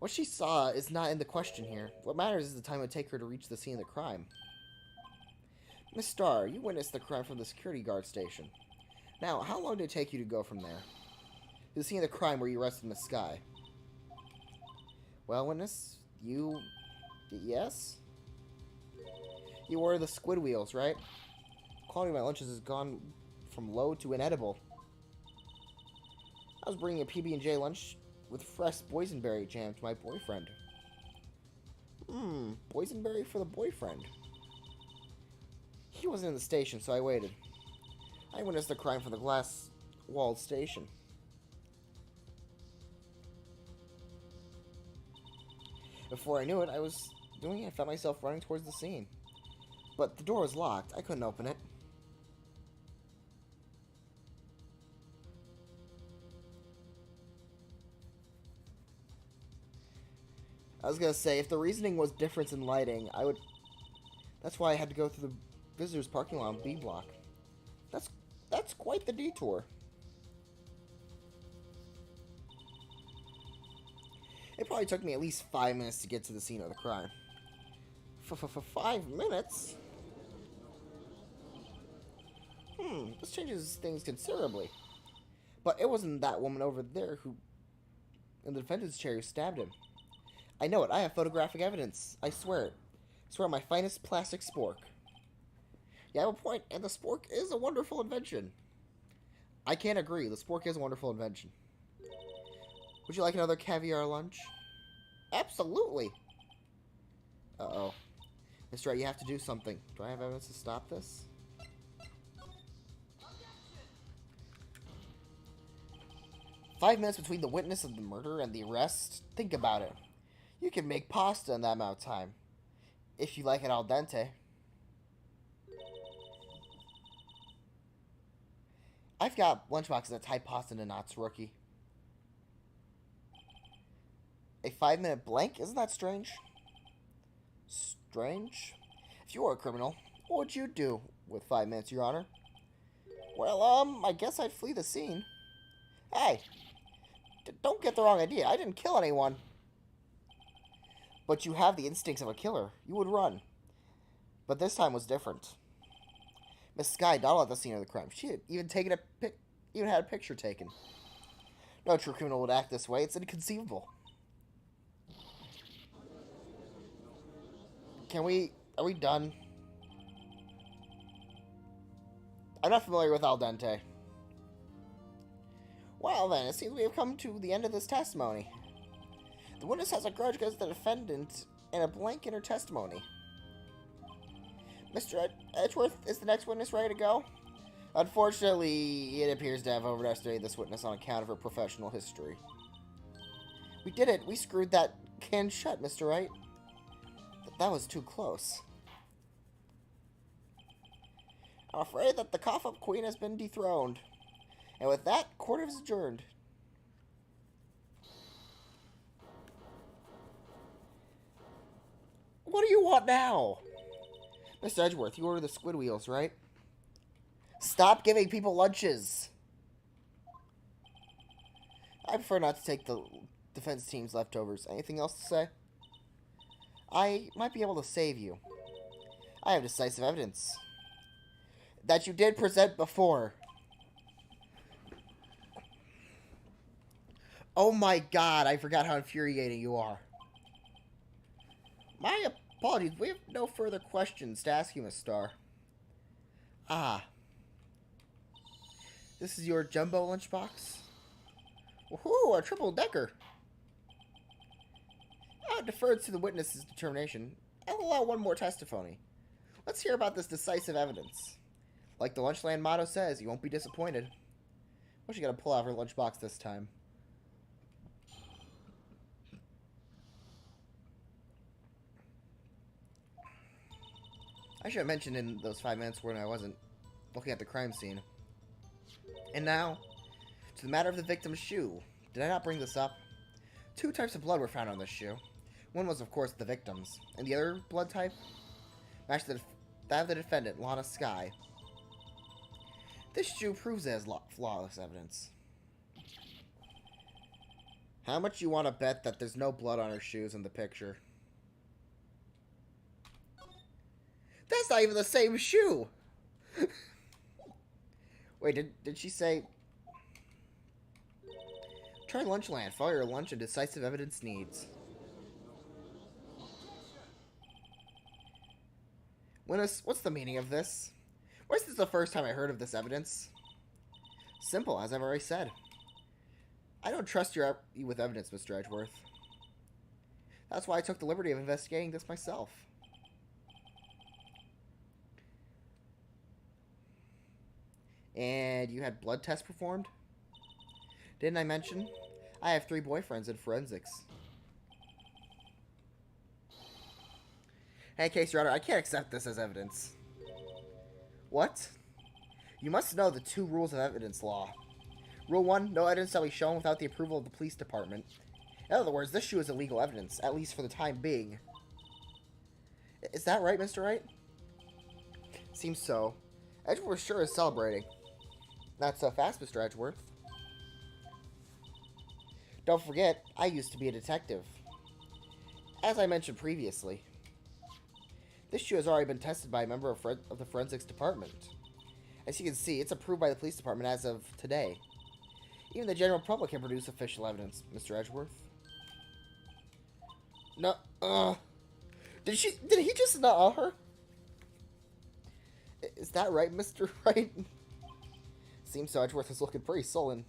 What she saw is not in the question here. What matters is the time it would take her to reach the scene of the crime. Miss Starr, you witnessed the crime from the security guard station. Now, how long did it take you to go from there to the scene of the crime where you rested Miss Skye? Well, witness, you... yes? You ordered the squid wheels, right? Quality of my lunches has gone from low to inedible. I was bringing a PB&J lunch with fresh boysenberry jam to my boyfriend. Boysenberry for the boyfriend. He wasn't in the station, so I waited. I witnessed the crime from the glass-walled station. Before I knew it, I found myself running towards the scene. But the door was locked. I couldn't open it. I was gonna say, if the reasoning was difference in lighting, that's why I had to go through the visitors parking lot on B block. That's quite the detour. It probably took me at least 5 minutes to get to the scene of the crime. 5 minutes? This changes things considerably. But it wasn't that woman over there who, in the defendant's chair, who stabbed him. I know it. I have photographic evidence. I swear it. I swear on my finest plastic spork. You have a point, and the spork is a wonderful invention. I can't agree. The spork is a wonderful invention. Would you like another caviar lunch? Absolutely. Uh-oh. Mr. Wright, you have to do something. Do I have evidence to stop this? "5 minutes between the witness of the murder and the arrest? Think about it. You can make pasta in that amount of time. If you like it al dente. I've got lunchboxes that tie pasta into knots, rookie. A 5-minute blank? Isn't that strange? Strange? If you were a criminal, what would you do with 5 minutes, Your Honor? Well, I guess I'd flee the scene. Hey, don't get the wrong idea. I didn't kill anyone. But you have the instincts of a killer. You would run. But this time was different. Miss Skye dawdled at the scene of the crime. She had even had a picture taken. No true criminal would act this way. It's inconceivable. Are we done? I'm not familiar with al dente. Well then, it seems we have come to the end of this testimony. The witness has a grudge against the defendant and a blank in her testimony. Mr. Edgeworth, is the next witness ready to go? Unfortunately, it appears to have overestimated this witness on account of her professional history. We did it. We screwed that can shut, Mr. Wright. That was too close. I'm afraid that the cough-up queen has been dethroned. And with that, court is adjourned. What do you want now? Mr. Edgeworth, you ordered the squid wheels, right? Stop giving people lunches. I prefer not to take the defense team's leftovers. Anything else to say? I might be able to save you. I have decisive evidence that you did present before. Oh my god, I forgot how infuriating you are. My apologies, we have no further questions to ask you, Miss Starr. Ah. This is your jumbo lunchbox? Woohoo, a triple-decker. I defer to the witness's determination. I'll allow one more testimony. Let's hear about this decisive evidence. Like the Lunchland motto says, you won't be disappointed. What's she gonna pull out of her lunchbox this time? I should have mentioned in those 5 minutes when I wasn't looking at the crime scene. And now, to the matter of the victim's shoe. Did I not bring this up? 2 types of blood were found on this shoe. One was, of course, the victim's. And the other blood type matched that of the defendant, Lana Skye. This shoe proves it has flawless evidence. How much you want to bet that there's no blood on her shoes in the picture? That's not even the same shoe! Wait, did she say... Try Lunchland. Follow your lunch and decisive evidence needs. What's the meaning of this? Why is this the first time I heard of this evidence? Simple, as I've already said. I don't trust you with evidence, Mr. Edgeworth. That's why I took the liberty of investigating this myself. And you had blood tests performed? Didn't I mention? I have 3 boyfriends in forensics. Hey, case your honor, I can't accept this as evidence. What? You must know the 2 rules of evidence law. Rule 1, no evidence shall be shown without the approval of the police department. In other words, this shoe is illegal evidence, at least for the time being. Is that right, Mr. Wright? Seems so. Edgeworth sure is celebrating. Not so fast, Mr. Edgeworth. Don't forget, I used to be a detective. As I mentioned previously, this shoe has already been tested by a member of the forensics department. As you can see, it's approved by the police department as of today. Even the general public can produce official evidence, Mr. Edgeworth. No, did he just not her? Is that right, Mr. Wright? Seems so. Edgeworth is looking pretty sullen.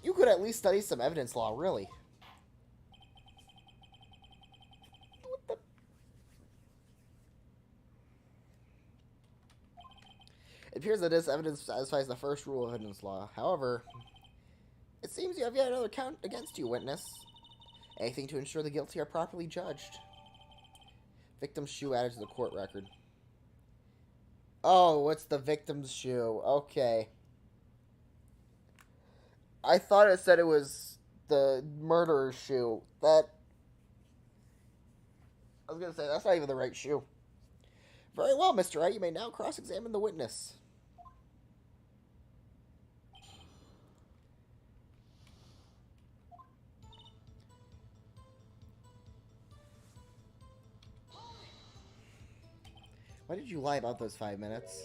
You could at least study some evidence law, really. What the? It appears that this evidence satisfies the first rule of evidence law. However, it seems you have yet another count against you, witness. Anything to ensure the guilty are properly judged. Victim's shoe added to the court record. Oh, it's the victim's shoe. Okay. I thought it said it was the murderer's shoe. I was going to say, that's not even the right shoe. Very well, Mr. Wright. You may now cross-examine the witness. Why did you lie about those 5 minutes?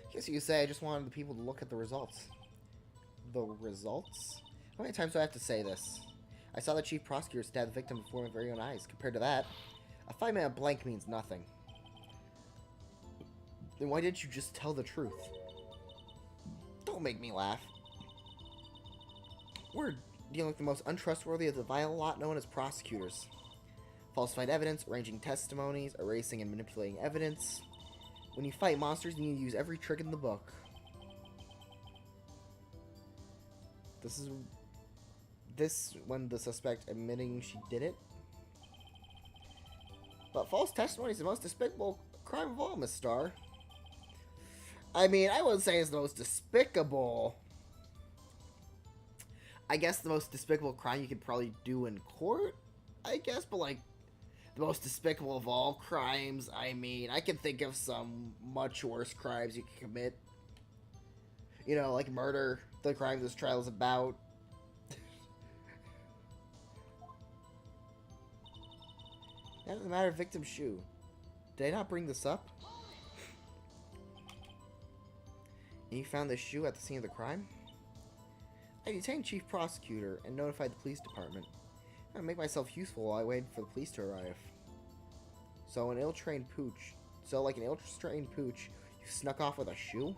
I guess you could say I just wanted the people to look at the results. The results? How many times do I have to say this? I saw the chief prosecutor stab the victim before my very own eyes. Compared to that, a 5-minute blank means nothing. Then why didn't you just tell the truth? Don't make me laugh. We're dealing with the most untrustworthy of the vile lot known as prosecutors. Falsified evidence, arranging testimonies, erasing and manipulating evidence. When you fight monsters, you need to use every trick in the book. This when the suspect admitting she did it? But false testimony is the most despicable crime of all, Miss Starr. I mean, I wouldn't say it's the most despicable. I guess the most despicable crime you could probably do in court, I guess, but like, the most despicable of all crimes, I mean, I can think of some much worse crimes you can commit. You know, like murder, the crime this trial is about. That doesn't matter, victim's shoe. Did I not bring this up? And you found this shoe at the scene of the crime? I detained Chief Prosecutor and notified the police department. I'm gonna make myself useful while I wait for the police to arrive. So like an ill-trained pooch, you snuck off with a shoe?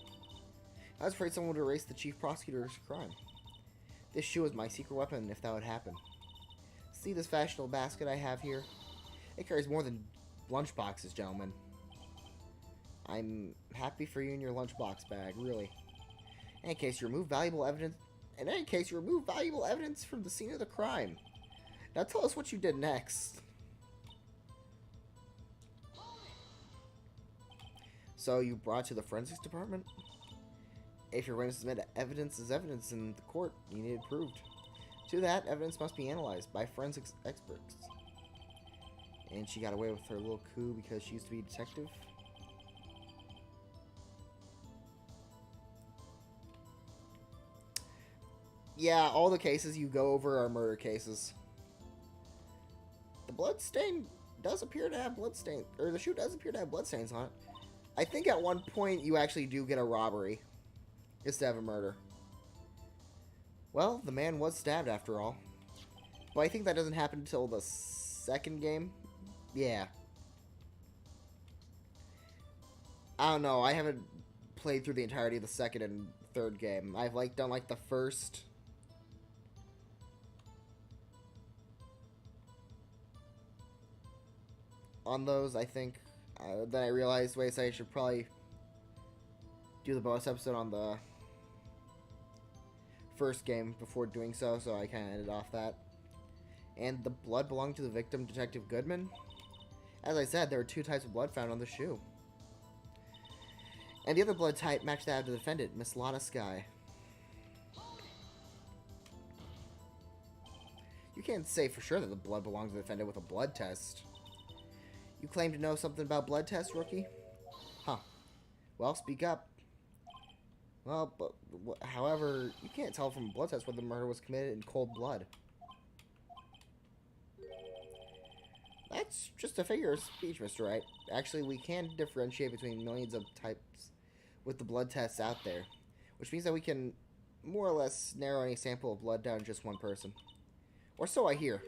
I was afraid someone would erase the Chief Prosecutor's crime. This shoe is my secret weapon if that would happen. See this fashionable basket I have here? It carries more than lunchboxes, gentlemen. I'm happy for you in your lunchbox bag, really. In any case, you remove valuable evidence. From the scene of the crime. Now tell us what you did next. So you brought it to the forensics department? If your witness admit evidence is evidence in the court, you need it proved. To that, evidence must be analyzed by forensics experts. And she got away with her little coup because she used to be a detective? Yeah, all the cases you go over are murder cases. The bloodstain does appear to have bloodstain, or the shoe does appear to have bloodstains on it. I think at one point you actually do get a robbery instead of a murder. Well, the man was stabbed after all. But I think that doesn't happen until the second game. Yeah. I don't know. I haven't played through the entirety of the second and third game. I've done the first. On those, I think. Then I realized, wait a second, I should probably do the bonus episode on the first game before doing so I kind of ended off that. And the blood belonged to the victim, Detective Goodman. As I said, there were 2 types of blood found on the shoe. And the other blood type matched that of the defendant, Miss Lana Skye. You can't say for sure that the blood belongs to the defendant with a blood test. You claim to know something about blood tests, rookie? Huh. Well, speak up. Well, but however, you can't tell from a blood test whether the murder was committed in cold blood. That's just a figure of speech, Mr. Wright. Actually, we can differentiate between millions of types with the blood tests out there, which means that we can more or less narrow any sample of blood down to just one person. Or so I hear.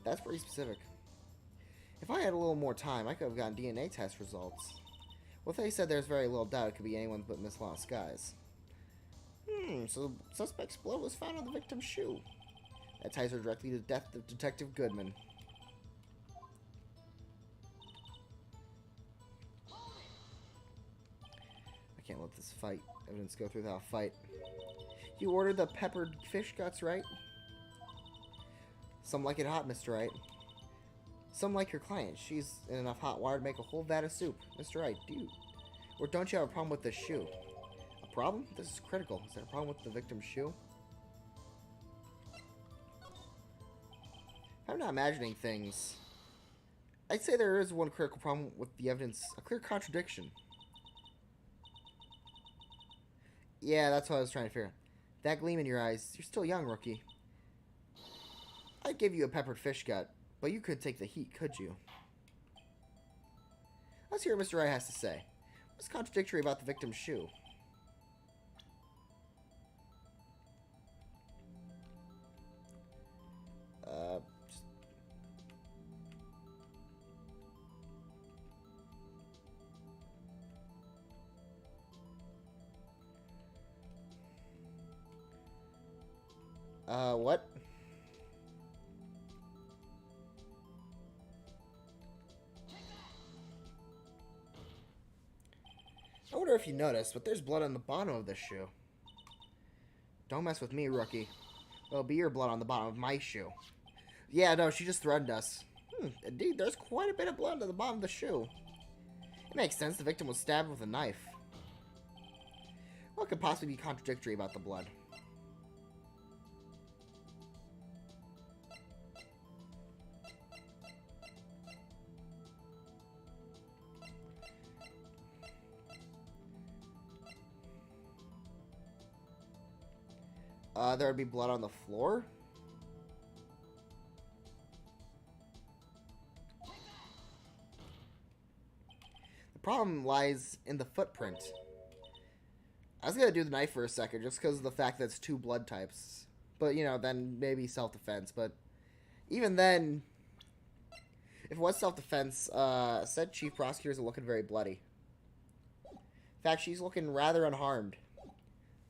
That's pretty specific. If I had a little more time, I could have gotten DNA test results. Well, they said there's very little doubt it could be anyone but Miss Lana Skye's. So the suspect's blood was found on the victim's shoe. That ties her directly to the death of Detective Goodman. I can't let this evidence go through without a fight. You ordered the peppered fish guts, right? Some like it hot, Mr. Wright. Some like your client. She's in enough hot water to make a whole vat of soup. Mr. Wright, don't you have a problem with this shoe? A problem? This is critical. Is there a problem with the victim's shoe? I'm not imagining things. I'd say there is one critical problem with the evidence. A clear contradiction. Yeah, that's what I was trying to figure out. That gleam in your eyes. You're still young, rookie. I'd give you a peppered fish gut, but you could take the heat, could you? Let's hear what Mr. Wright has to say. What's contradictory about the victim's shoe? What? I wonder if you noticed, but there's blood on the bottom of this shoe. Don't mess with me, rookie. It'll be your blood on the bottom of my shoe. Yeah, no, she just threatened us. Indeed, there's quite a bit of blood on the bottom of the shoe. It makes sense. The victim was stabbed with a knife. What could possibly be contradictory about the blood? There would be blood on the floor. The problem lies in the footprint. I was going to do the knife for a second just because of the fact that it's 2 blood types. But, you know, then maybe self-defense. But even then, if it was self-defense, said Chief Prosecutors are looking very bloody. In fact, she's looking rather unharmed.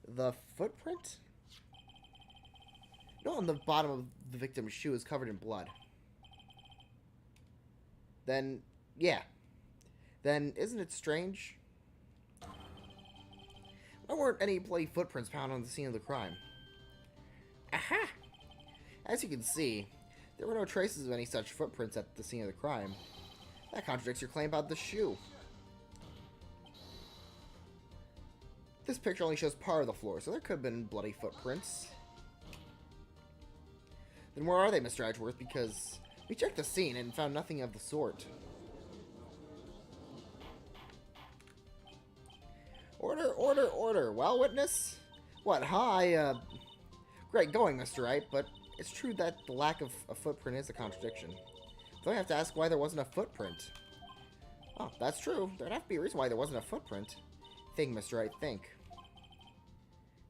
The footprint? No, on the bottom of the victim's shoe is covered in blood. Then, yeah. Then, isn't it strange? Why weren't any bloody footprints found on the scene of the crime? Aha! As you can see, there were no traces of any such footprints at the scene of the crime. That contradicts your claim about the shoe. This picture only shows part of the floor, so there could have been bloody footprints. Then where are they, Mr. Edgeworth? Because we checked the scene and found nothing of the sort. Order, order, order. Well, witness? What, huh? Great going, Mr. Wright, but it's true that the lack of a footprint is a contradiction. Don't I have to ask why there wasn't a footprint? Oh, that's true. There'd have to be a reason why there wasn't a footprint. Think, Mr. Wright, think.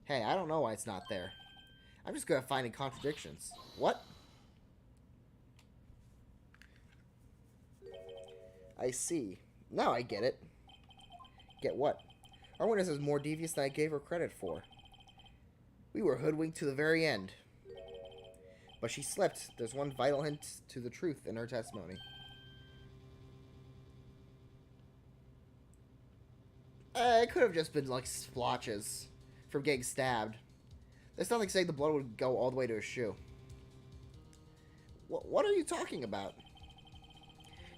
Hey, I don't know why it's not there. I'm just good at finding contradictions. What? I see. Now I get it. Get what? Our witness is more devious than I gave her credit for. We were hoodwinked to the very end. But she slipped. There's one vital hint to the truth in her testimony. It could have just been like splotches from getting stabbed. There's nothing saying the blood would go all the way to his shoe. What are you talking about?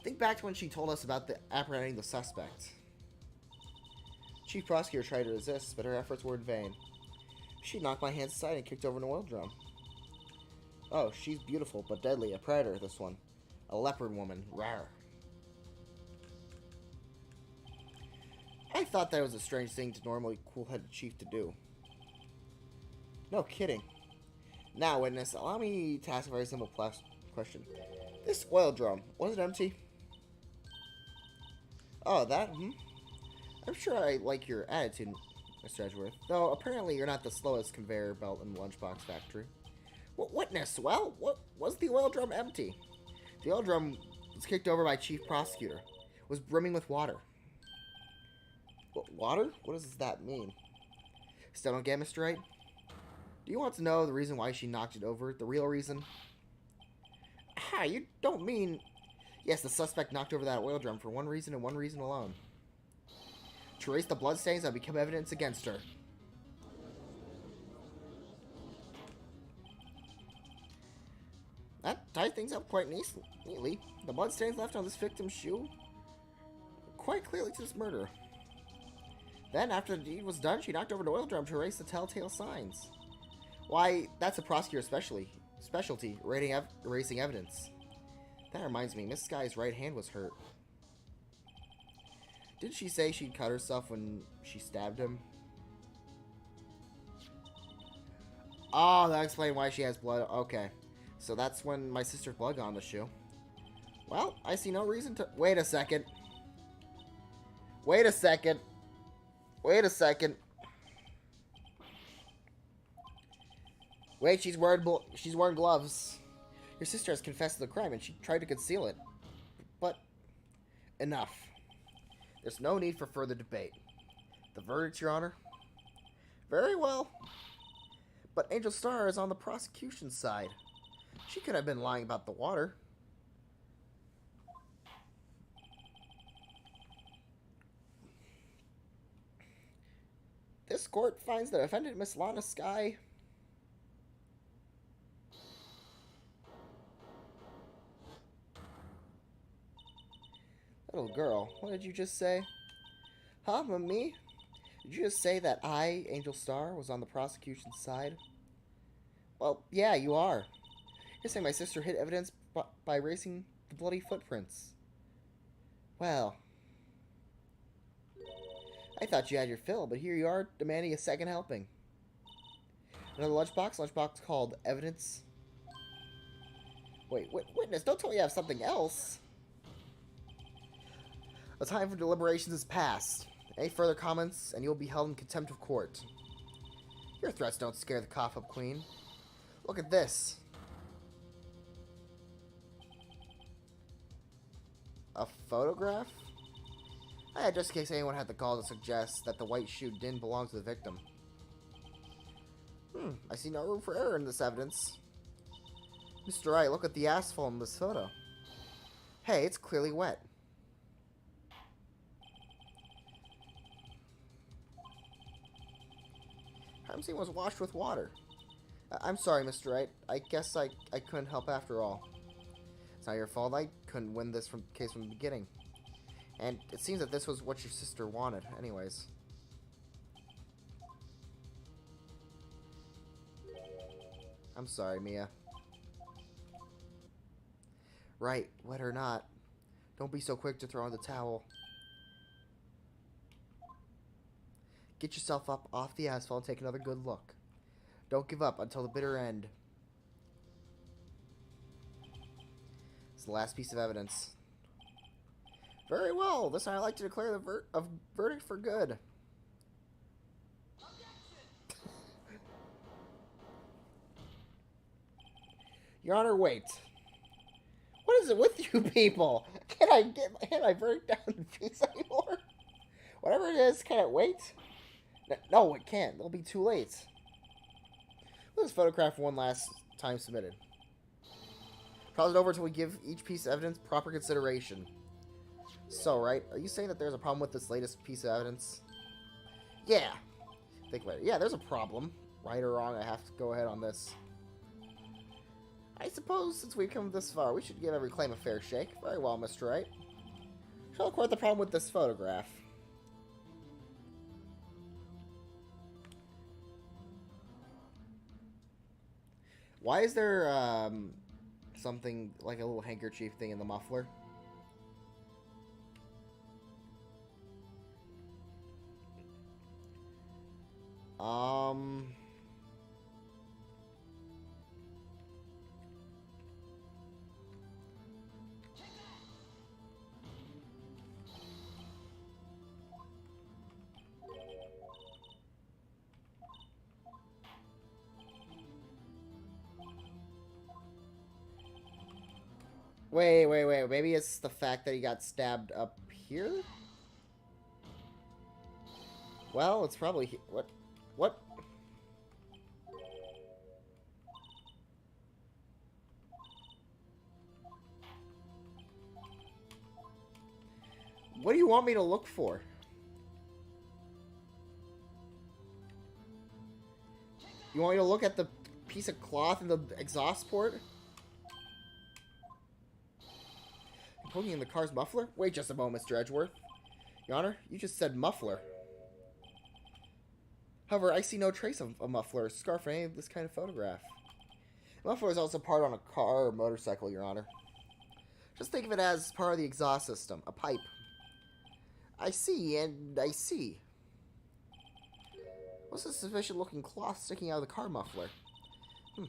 Think back to when she told us about apprehending the suspect. Chief Prosecutor tried to resist, but her efforts were in vain. She knocked my hands aside and kicked over an oil drum. Oh, she's beautiful, but deadly. A predator, this one. A leopard woman. Rawr. I thought that was a strange thing to normally cool-headed chief to do. No kidding. Now, witness, allow me to ask a very simple question. This oil drum, was it empty? Oh, that? I'm sure I like your attitude, Mr. Edgeworth. Though, apparently you're not the slowest conveyor belt in the lunchbox factory. Witness, well, was the oil drum empty? The oil drum was kicked over by Chief Prosecutor. It was brimming with water. Water? What does that mean? Still don't get, Mr. Wright? Do you want to know the reason why she knocked it over? The real reason? Ah, you don't mean... Yes, the suspect knocked over that oil drum for one reason and one reason alone. To erase the bloodstains that become evidence against her. That tied things up quite neatly. The bloodstains left on this victim's shoe quite clearly to this murder. Then, after the deed was done, she knocked over the oil drum to erase the telltale signs. Why, that's a prosecutor's specialty, erasing evidence. That reminds me, Miss Sky's right hand was hurt. Didn't she say she'd cut herself when she stabbed him? Oh, that explains why she has blood. Okay. So that's when my sister's blood got on the shoe. Well, I see no reason to... Wait a second. Wait a second. Wait a second. Wait, she's wearing gloves. Your sister has confessed to the crime and she tried to conceal it. But enough. There's no need for further debate. The verdict, Your Honor? Very well. But Angel Star is on the prosecution's side. She could have been lying about the water. This court finds the defendant, Miss Lana Sky. Little girl, what did you just say? Huh, me? Did you just say that I, Angel Star, was on the prosecution's side? Well, yeah, you are. You're saying my sister hid evidence by erasing the bloody footprints. Well, I thought you had your fill, but here you are demanding a second helping. Another lunchbox called evidence. Wait, witness, don't tell me you have something else. The time for deliberations is past. Any further comments, and you'll be held in contempt of court. Your threats don't scare the cough-up queen. Look at this. A photograph? Just in case anyone had the gall to suggest that the white shoe didn't belong to the victim. I see no room for error in this evidence. Mr. Wright, look at the asphalt in this photo. Hey, it's clearly wet. Crime scene was washed with water. I'm sorry, Mr. Wright. I guess I couldn't help after all. It's not your fault. I couldn't win this case from the beginning. And it seems that this was what your sister wanted, anyways. I'm sorry, Mia. Right, wet or not. Don't be so quick to throw in the towel. Get yourself up off the asphalt and take another good look. Don't give up until the bitter end. It's the last piece of evidence. Very well. This time I'd like to declare the verdict for good. Your Honor, wait. What is it with you people? Can I get my verdict down in peace anymore? Whatever it is, can it wait? No, it can't. It'll be too late. Let's photograph one last time submitted. Pause it over until we give each piece of evidence proper consideration. So, right, are you saying that there's a problem with this latest piece of evidence? Yeah. Think about it. Yeah, there's a problem. Right or wrong, I have to go ahead on this. I suppose since we've come this far, we should give every claim a fair shake. Very well, Mr. Wright. Shall I court the problem with this photograph? Why is there, something like a little handkerchief thing in the muffler? Wait. Maybe it's the fact that he got stabbed up here? Well, it's probably... What? What do you want me to look for? You want me to look at the piece of cloth in the exhaust port? Poking in the car's muffler? Wait just a moment, Mr. Edgeworth. Your Honor, you just said muffler. However, I see no trace of a muffler or scarf or any of this kind of photograph. A muffler is also part on a car or motorcycle, Your Honor. Just think of it as part of the exhaust system, a pipe. I see, and I see. What's this sufficient-looking cloth sticking out of the car muffler?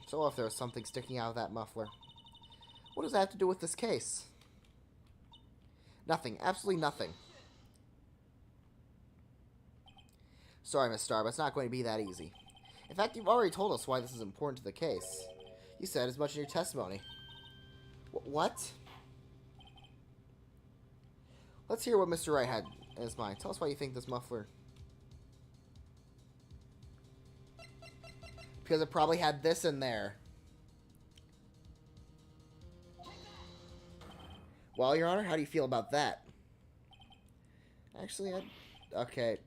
So if there was something sticking out of that muffler. What does that have to do with this case? Nothing. Absolutely nothing. Sorry, Miss Starr, but it's not going to be that easy. In fact, you've already told us why this is important to the case. You said as much in your testimony. What? Let's hear what Mr. Wright had in his mind. Tell us why you think this muffler... Because it probably had this in there. Well, Your Honor, how do you feel about that? Actually, okay.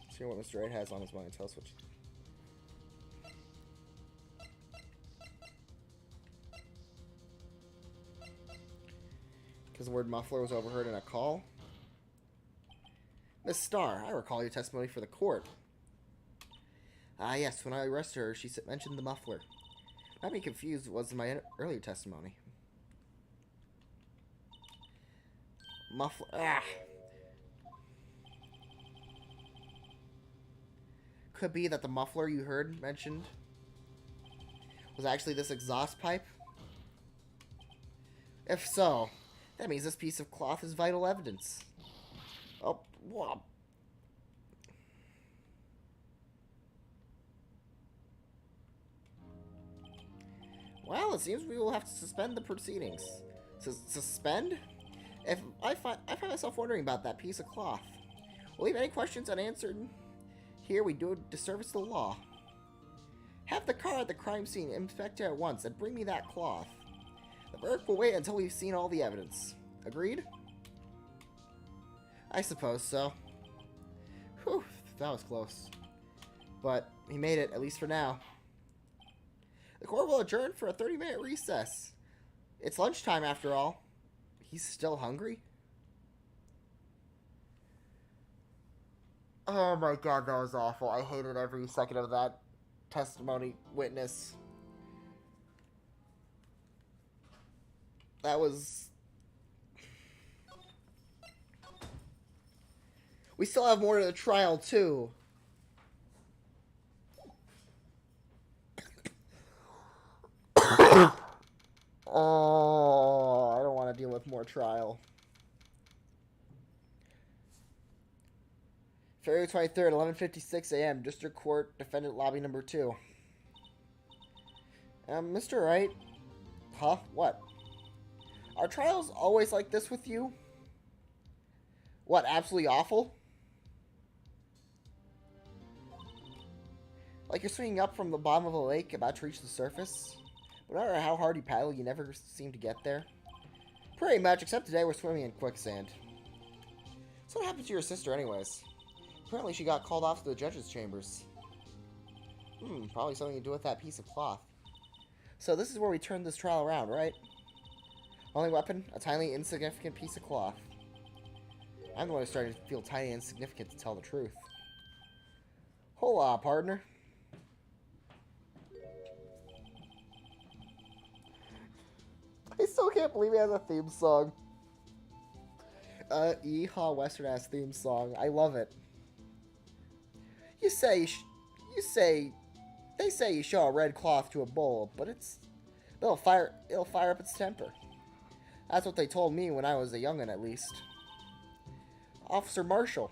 Let's hear what Mr. Wright has on his mind. Tell us what you... Because the word muffler was overheard in a call? Miss Starr, I recall your testimony for the court. Ah, yes, when I arrested her, she mentioned the muffler. Might be confused was my earlier testimony. Muffler. Ah! Could be that the muffler you heard mentioned was actually this exhaust pipe? If so, that means this piece of cloth is vital evidence. Oh, wow. Well, it seems we will have to suspend the proceedings. Suspend? If I find myself wondering about that piece of cloth. We'll leave any questions unanswered. Here we do a disservice to the law. Have the car at the crime scene inspected at once and bring me that cloth. The verdict will wait until we've seen all the evidence. Agreed? I suppose so. Whew, that was close. But he made it, at least for now. The court will adjourn for a 30-minute recess. It's lunchtime, after all. He's still hungry? Oh my god, that was awful. I hated every second of that testimony witness. That was... We still have more to the trial, too. Oh, I don't want to deal with more trial. February 23rd, 11:56 a.m. District Court, Defendant Lobby Number 2. Mr. Wright? Huh? What? Are trials always like this with you? What, absolutely awful? Like you're swinging up from the bottom of a lake about to reach the surface? But no matter how hard you paddle, you never seem to get there? Pretty much, except today we're swimming in quicksand. So what happened to your sister anyways? Apparently she got called off to the judge's chambers. Probably something to do with that piece of cloth. So this is where we turn this trial around, right? Only weapon, a tiny insignificant piece of cloth. I'm the one who's starting to feel tiny and insignificant to tell the truth. Hola, partner. I still can't believe he has a theme song. Yeehaw Western ass theme song. I love it. They say you show a red cloth to a bull, but it'll fire up its temper. That's what they told me when I was a youngin', at least. Officer Marshall.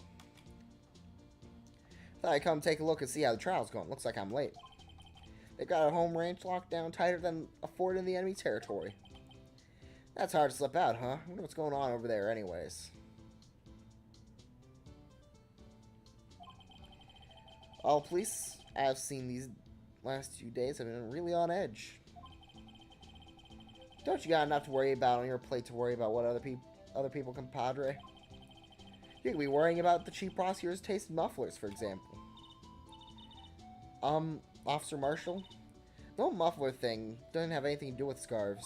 Thought I'd come take a look and see how the trial's going. Looks like I'm late. They got a home range locked down tighter than a fort in the enemy territory. That's hard to slip out, huh? I wonder what's going on over there anyways. All police I've seen these last few days have been really on edge. Don't you got enough to worry about on your plate to worry about what other people compadre? You could be worrying about the chief prosecutor's taste in mufflers, for example. Officer Marshall? The whole muffler thing doesn't have anything to do with scarves.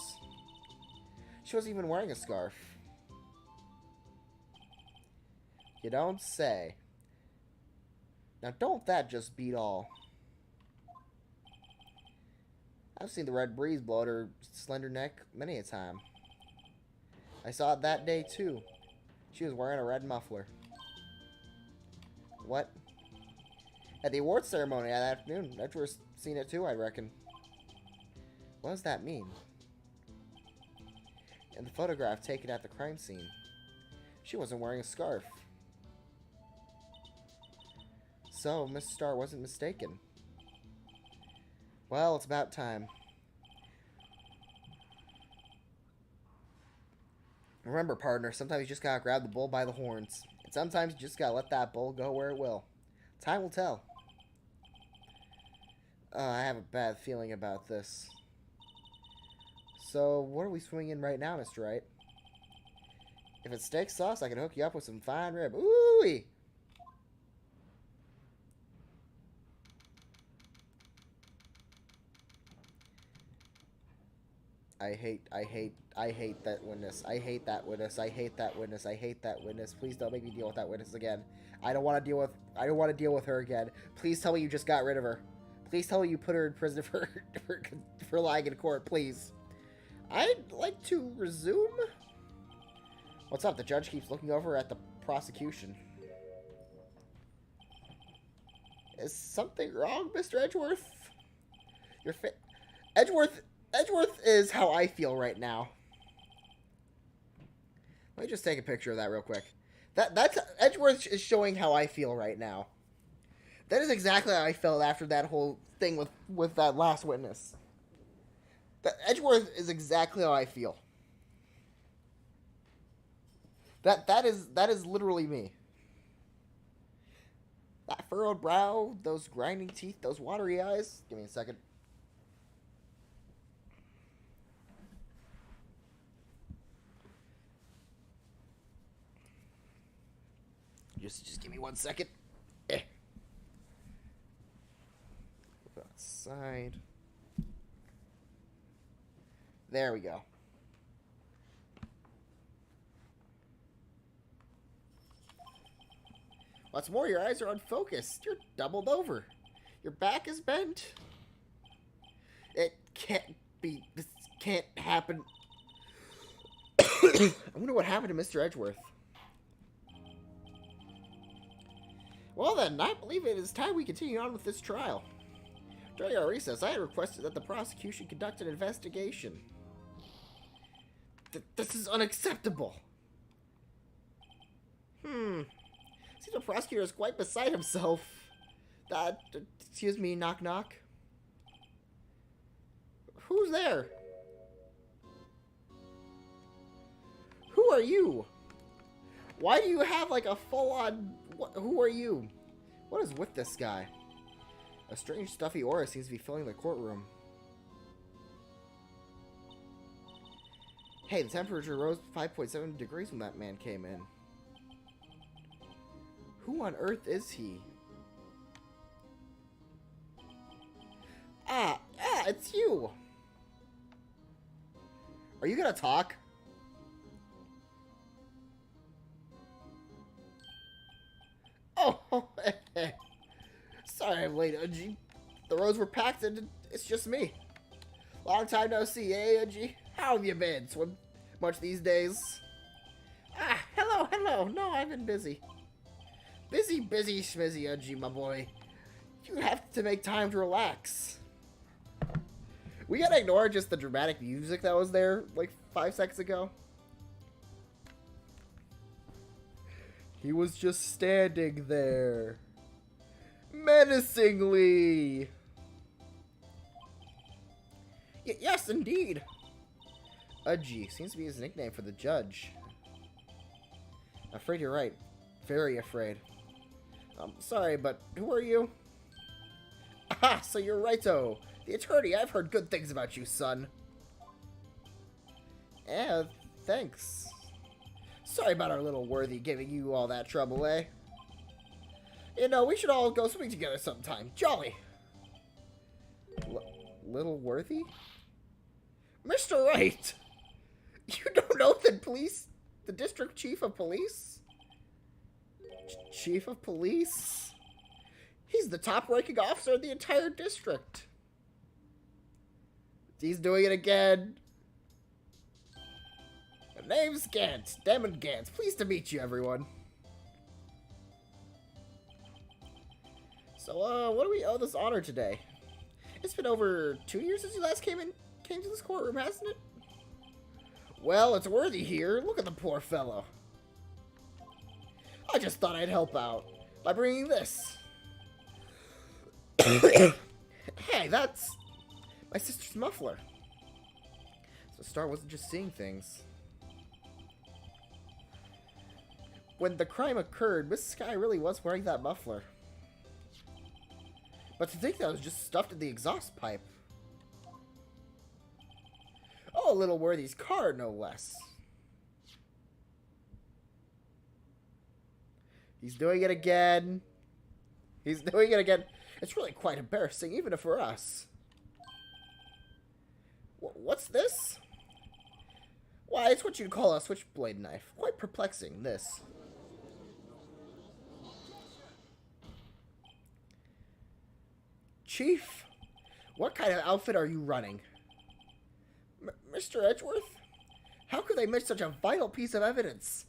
She wasn't even wearing a scarf. You don't say. Now don't that just beat all? I've seen the red breeze blow at her slender neck many a time. I saw it that day too. She was wearing a red muffler. What? At the awards ceremony that afternoon. Edgeworth's seen it too, I reckon. What does that mean? In the photograph taken at the crime scene, she wasn't wearing a scarf. So, Miss Starr wasn't mistaken. Well, it's about time. Remember, partner, sometimes you just gotta grab the bull by the horns. And sometimes you just gotta let that bull go where it will. Time will tell. I have a bad feeling about this. So, what are we swimming in right now, Mr. Wright? If it's steak sauce, I can hook you up with some fine rib. Ooh-wee! I hate that witness. I hate that witness. I hate that witness. I hate that witness. Please don't make me deal with that witness again. I don't want to deal with her again. Please tell me you just got rid of her. Please tell me you put her in prison for lying in court, please. I'd like to resume. What's up? The judge keeps looking over at the prosecution. Is something wrong, Mr. Edgeworth? Edgeworth is how I feel right now. Let me just take a picture of that real quick. That's Edgeworth is showing how I feel right now. That is exactly how I felt after that whole thing with that last witness. Edgeworth is exactly how I feel. That is literally me. That furrowed brow, those grinding teeth, those watery eyes. Give me a second. Just give me 1 second. Outside. There we go. What's more, your eyes are unfocused. You're doubled over. Your back is bent. It can't be. This can't happen. I wonder what happened to Mr. Edgeworth. Well then, I believe it is time we continue on with this trial. During our recess, I had requested that the prosecution conduct an investigation. This is unacceptable. Seems the prosecutor is quite beside himself. Excuse me, knock knock. Who's there? Who are you? Why do you have like a full-on... Who are you? What is with this guy? A strange stuffy aura seems to be filling the courtroom. Hey, the temperature rose 5.7 degrees when that man came in. Who on earth is he? It's you! Are you gonna talk? Oh, sorry I'm late, Unji. The roads were packed and it's just me. Long time no see, eh, Unji? How have you been? Swim much these days? Hello. No, I've been busy. Busy, schmizzy, Unji, my boy. You have to make time to relax. We gotta ignore just the dramatic music that was there like 5 seconds ago. He was just standing there. Menacingly. Yes, indeed. Udgy seems to be his nickname for the judge. Afraid you're right. Very afraid. Sorry, but who are you? Aha, so you're Raito, the attorney. I've heard good things about you, son. Yeah, thanks. Sorry about our little Worthy giving you all that trouble, eh? You know, we should all go swimming together sometime. Jolly. Little Worthy? Mr. Wright! You don't know the district chief of police? Chief of police? He's the top-ranking officer in the entire district. He's doing it again. My name's Gantz. Damon Gantz. Pleased to meet you, everyone. So, what do we owe this honor today? It's been over 2 years since you last came to this courtroom, hasn't it? Well, it's Worthy here. Look at the poor fellow. I just thought I'd help out by bringing this. Hey, that's my sister's muffler. So Star wasn't just seeing things. When the crime occurred, Miss Sky really was wearing that muffler. But to think that was just stuffed in the exhaust pipe. Oh, little Worthy's car, no less. He's doing it again. He's doing it again. It's really quite embarrassing, even for us. What's this? Why, it's what you'd call a switchblade knife. Quite perplexing, this. Chief, what kind of outfit are you running? Mr. Edgeworth? How could they miss such a vital piece of evidence?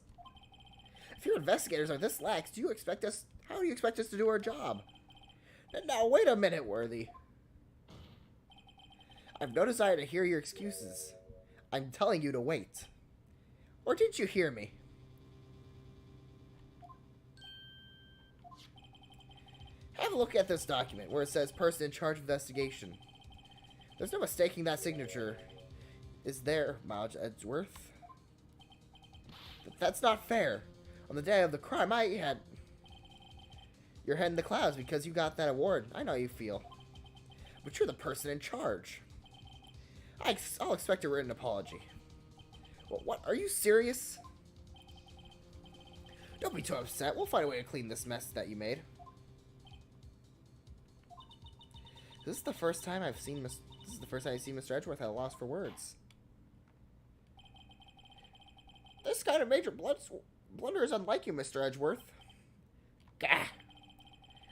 If your investigators are this lax, how do you expect us to do our job? Now, wait a minute, Worthy. I've no desire to hear your excuses. I'm telling you to wait. Or didn't you hear me? Have a look at this document where it says person in charge of investigation. There's no mistaking that signature. Is there, Miles Edgeworth? That's not fair. On the day of the crime, I had your head in the clouds because you got that award. I know how you feel. But you're the person in charge. I'll expect a written apology. What? Are you serious? Don't be too upset. We'll find a way to clean this mess that you made. This is the first time I've seen Mr. Edgeworth at a loss for words. This kind of major blunder is unlike you, Mr. Edgeworth. Gah!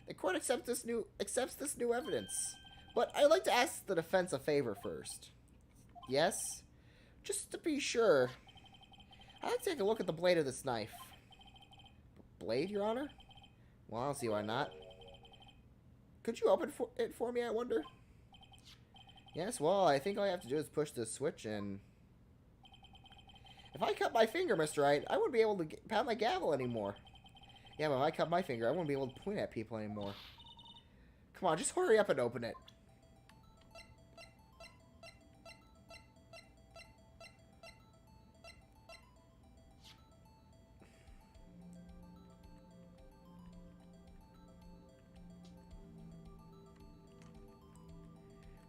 The court accepts this new evidence. But I'd like to ask the defense a favor first. Yes? Just to be sure. I'd like to take a look at the blade of this knife. Blade, Your Honor? Well, I don't see why not. Could you open it for me, I wonder? Yes, well, I think all I have to do is push the switch and... If I cut my finger, Mr. Wright, I wouldn't be able to pound my gavel anymore. Yeah, but if I cut my finger, I wouldn't be able to point at people anymore. Come on, just hurry up and open it.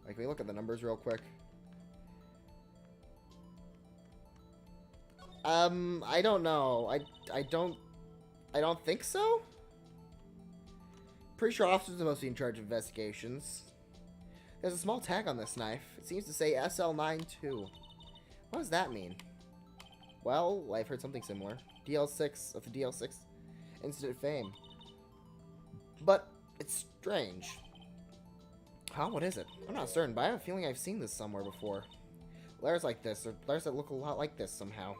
Like, can we look at the numbers real quick? I don't know. I don't think so. Pretty sure officers are supposed to be in charge of investigations. There's a small tag on this knife. It seems to say SL92. What does that mean? Well, I've heard something similar. DL6 of the DL6 incident fame. But it's strange. Huh? What is it? I'm not certain, but I have a feeling I've seen this somewhere before. Letters like this, or letters that look a lot like this somehow.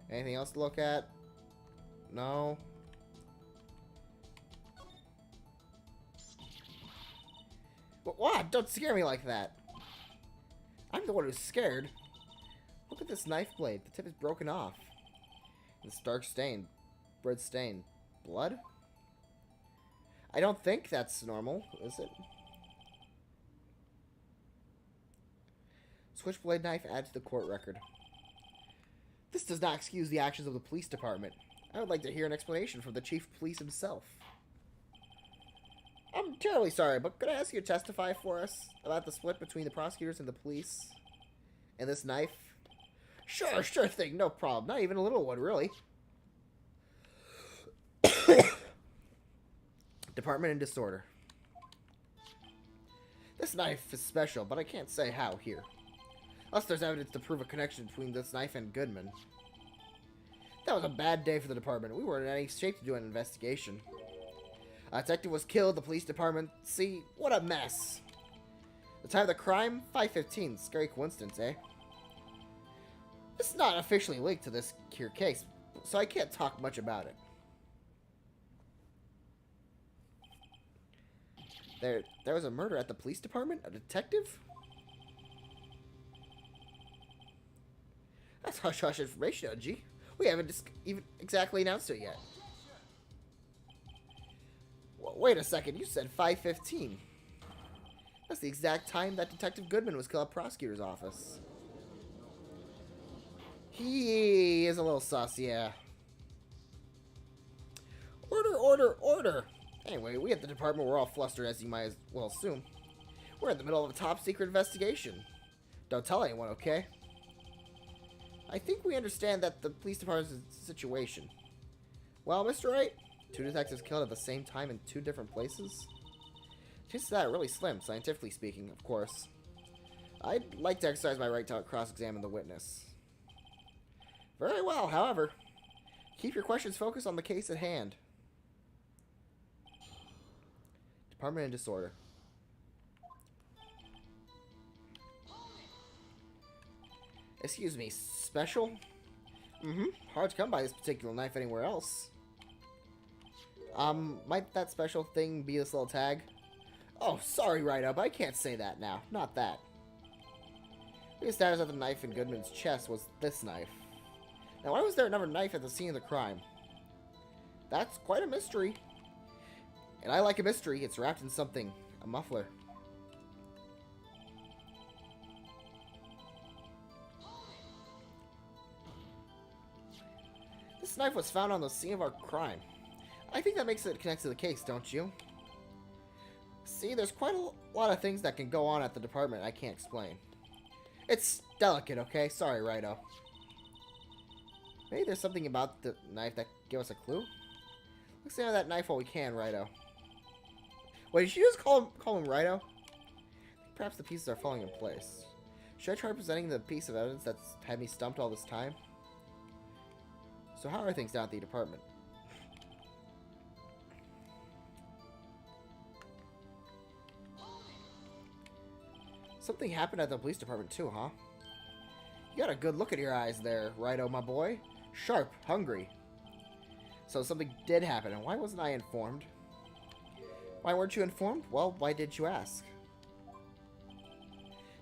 Anything else to look at? No. What? Don't scare me like that. I'm the one who's scared. Look at this knife blade. The tip is broken off. This dark stain. Red stain. Blood? I don't think that's normal, is it? Switchblade knife added to the court record. This does not excuse the actions of the police department. I would like to hear an explanation from the chief of police himself. I'm terribly sorry, but could I ask you to testify for us about the split between the prosecutors and the police? And this knife? Sure thing, no problem. Not even a little one, really. Department in disorder. This knife is special, but I can't say how here. Unless there's evidence to prove a connection between this knife and Goodman. That was a bad day for the department. We weren't in any shape to do an investigation. A detective was killed, the police department. See, what a mess. The time of the crime? 5:15. Scary coincidence, eh? This is not officially linked to this here case, so I can't talk much about it. There was a murder at the police department? A detective? That's hush-hush information, OG. We haven't even exactly announced it yet. Well, wait a second, you said 5:15. That's the exact time that Detective Goodman was killed at the prosecutor's office. He is a little sus, yeah. Order! Anyway, we at the department were all flustered, as you might as well assume. We're in the middle of a top-secret investigation. Don't tell anyone, okay? I think we understand that the police department's situation. Well, Mr. Wright, 2 detectives killed at the same time in 2 different places? Chances of that are really slim, scientifically speaking, of course. I'd like to exercise my right to cross-examine the witness. Very well, however. Keep your questions focused on the case at hand. Department in disorder. Excuse me, special? Hard to come by this particular knife anywhere else. Might that special thing be this little tag? Oh, sorry, Righto, but I can't say that now. Not that. We established that the knife in Goodman's chest was this knife. Now, why was there another knife at the scene of the crime? That's quite a mystery. And I like a mystery. It's wrapped in something. A muffler. This knife was found on the scene of our crime. I think that makes it connect to the case, don't you? See, there's quite a lot of things that can go on at the department I can't explain. It's delicate, okay? Sorry, Righto. Maybe there's something about the knife that give us a clue? Let's examine that knife while we can, Righto. Wait, did you just call him Righto? Perhaps the pieces are falling in place. Should I try presenting the piece of evidence that's had me stumped all this time? So how are things down at the department? Something happened at the police department too, huh? You got a good look in your eyes there, Righto, my boy. Sharp, hungry. So something did happen, and why wasn't I informed? Why weren't you informed? Well, why did you ask?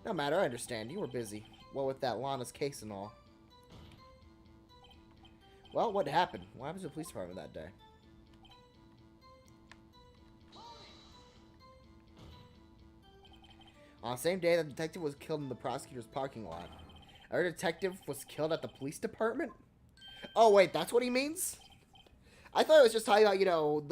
No matter, I understand. You were busy. Well, with that Lana's case and all. Well, what happened? What happened to the police department that day? On the same day, the detective was killed in the prosecutor's parking lot. Our detective was killed at the police department? Oh, wait, that's what he means? I thought it was just talking about, you know,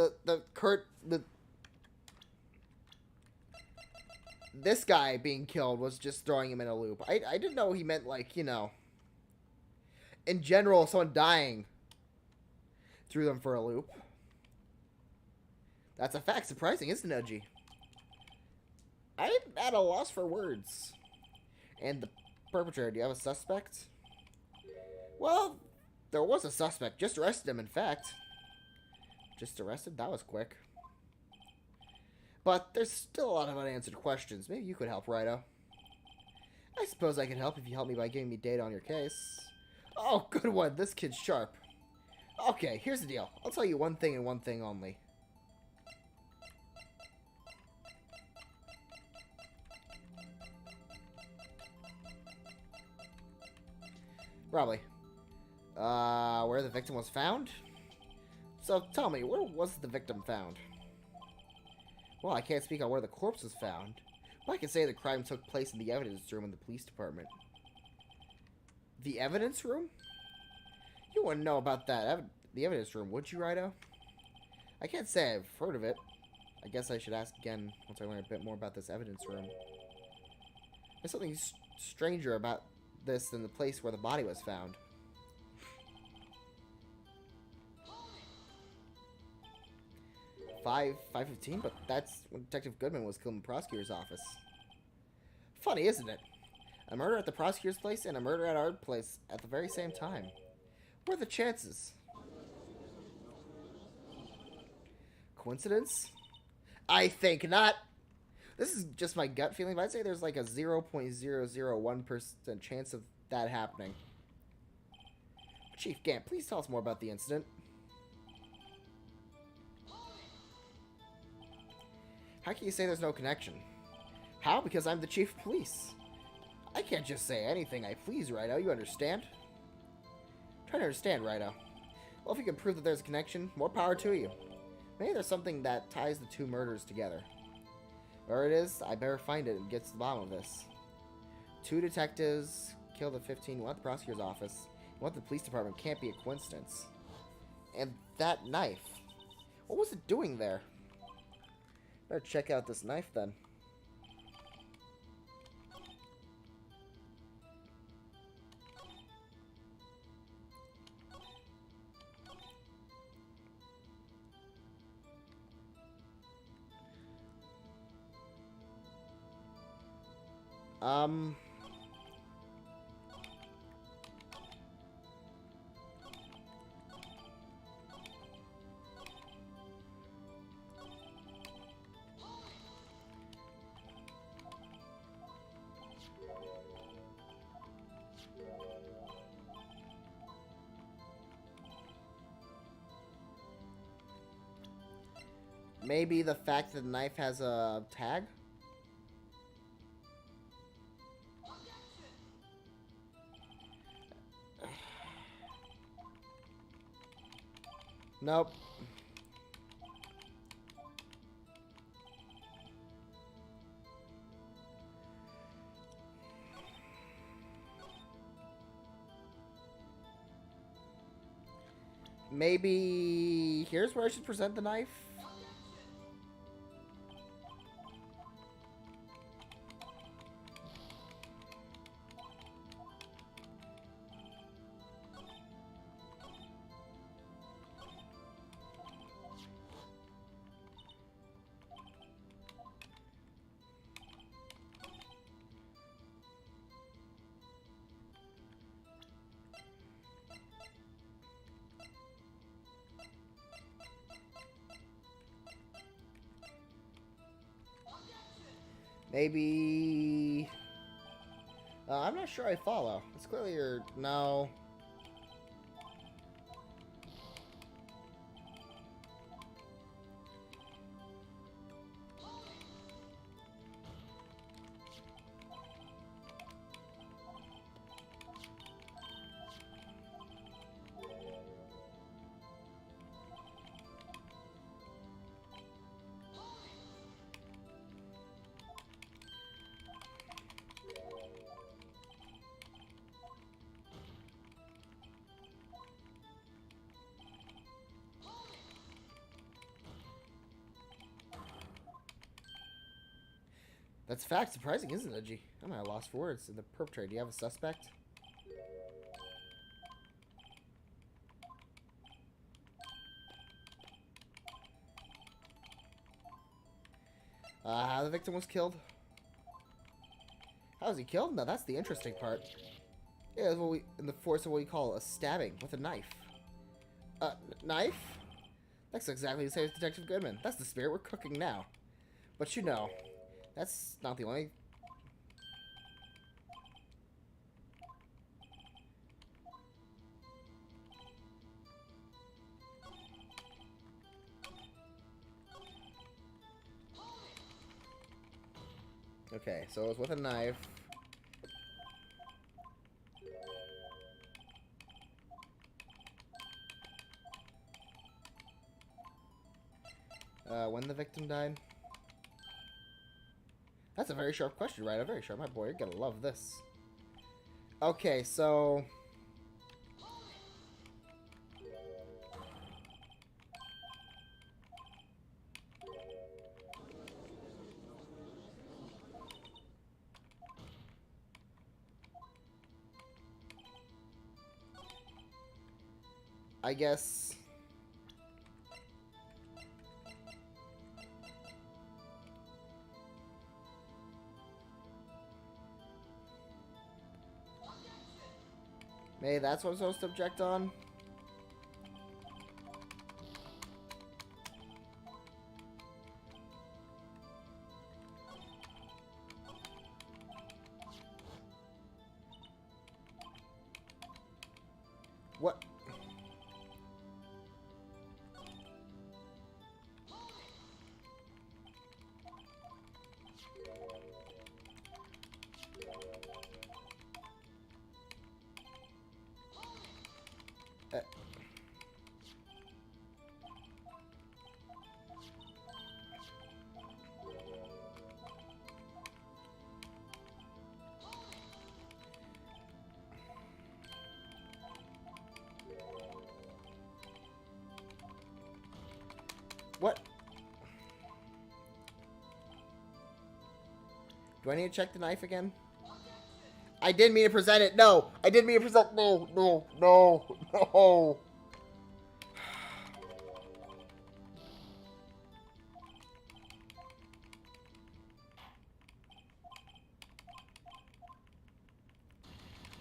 this guy being killed was just throwing him in a loop. I didn't know he meant, like, you know, in general, someone dying threw them for a loop. That's a fact. Surprising, isn't it, Edgy? I'm at a loss for words. And the perpetrator, do you have a suspect? Well, there was a suspect. Just arrested him, in fact. Just arrested? That was quick. But there's still a lot of unanswered questions. Maybe you could help, Rido. I suppose I can help if you help me by giving me data on your case. Oh, good one. This kid's sharp. Okay, here's the deal. I'll tell you one thing and one thing only. Probably. Where the victim was found? So, tell me, where was the victim found? Well, I can't speak on where the corpse was found, but I can say the crime took place in the evidence room in the police department. The evidence room? You wouldn't know about that, the evidence room, would you, Rido? I can't say I've heard of it. I guess I should ask again once I learn a bit more about this evidence room. There's something stranger about this than the place where the body was found. Five 5:15, but that's when Detective Goodman was killed in the prosecutor's office. Funny, isn't it? A murder at the prosecutor's place and a murder at our place at the very same time. What are the chances? Coincidence? I think not. This is just my gut feeling, but I'd say there's like a 0.001% chance of that happening. Chief Gant, please tell us more about the incident. How can you say there's no connection? How? Because I'm the chief of police. I can't just say anything I please, Rido. You understand? Try to understand, Rido. Well, if you can prove that there's a connection, more power to you. Maybe there's something that ties the two murders together. Where it is, I better find it and get to the bottom of this. 2 detectives killed at 15, one at the prosecutor's office, and one at the police department can't be a coincidence. And that knife. What was it doing there? Better check out this knife then. Maybe the fact that the knife has a tag? Nope. Maybe here's where I should present the knife. Maybe... I'm not sure I follow. It's clearly your... No. That's fact surprising, isn't it, G? I'm at a loss for words. In the perpetrator, do you have a suspect? How the victim was killed? How was he killed? No, that's the interesting part. Yeah, that's what we, in the force of what we call a stabbing with a knife. Knife? That's exactly the same as Detective Goodman. That's the spirit we're cooking now. But you know, that's not the only... Okay, so it was with a knife. When the victim died? That's a very sharp question, right? Very sharp. My boy, you're gonna love this. Okay, so... I guess... Maybe that's what I'm supposed to object on? What? What? Do I need to check the knife again? I didn't mean to present it. No, I didn't mean to present. No, no, no, no.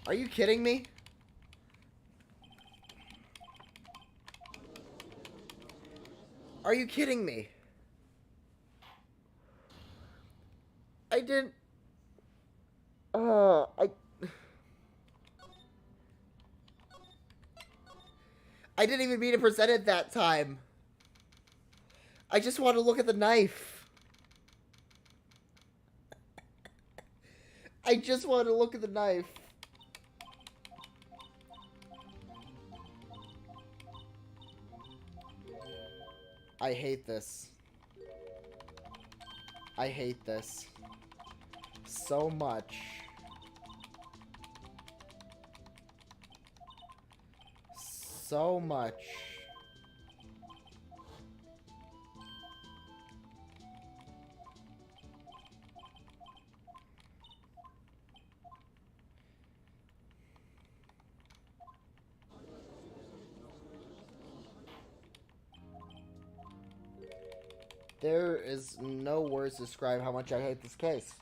Are you kidding me? Are you kidding me? I didn't... I didn't even mean to present it that time. I just want to look at the knife. I just want to look at the knife. I hate this. I hate this. So much. So much. There is no words to describe how much I hate this case.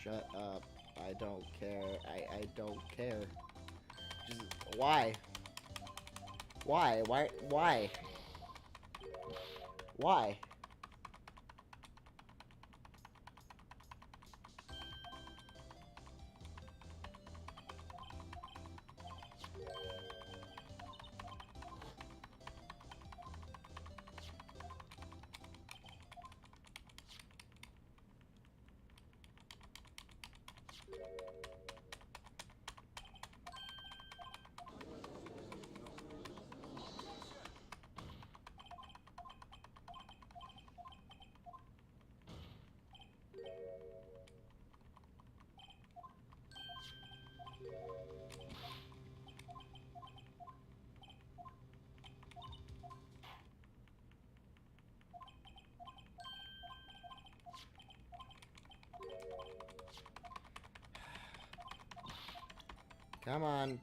Shut up. I don't care. I don't care. Just, why? Why? Why? Why? Why? Come on.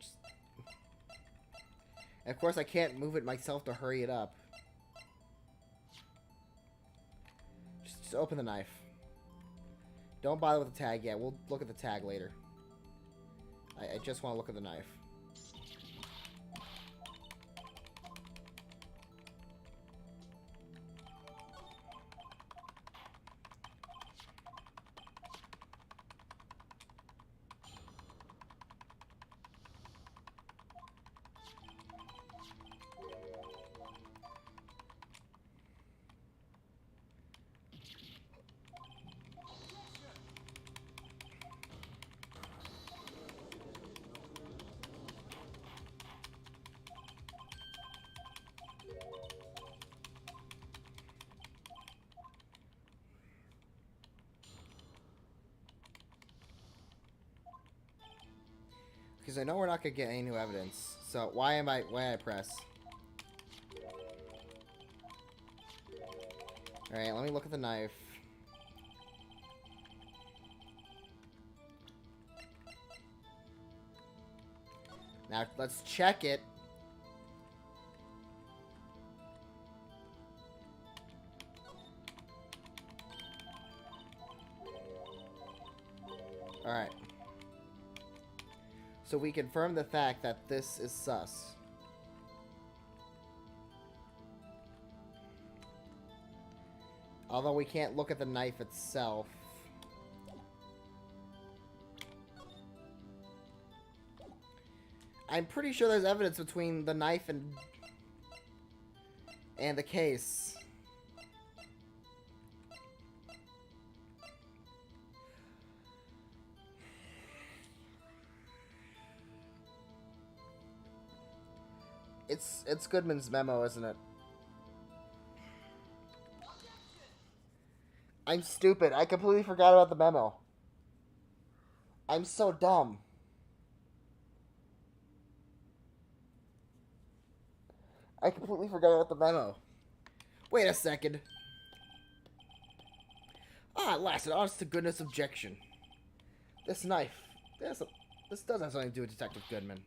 And of course, I can't move it myself to hurry it up. Just open the knife. Don't bother with the tag yet. We'll look at the tag later. I just want to look at the knife. Because I know we're not going to get any new evidence. So why I press? Alright, let me look at the knife. Now, let's check it. Alright. So we confirm the fact that this is sus. Although we can't look at the knife itself. I'm pretty sure there's evidence between the knife and the case. It's Goodman's memo, isn't it? I'm stupid. I completely forgot about the memo. I'm so dumb. I completely forgot about the memo. Wait a second. Ah, at last, an honest-to-goodness objection. This knife. This does have something to do with Detective Goodman.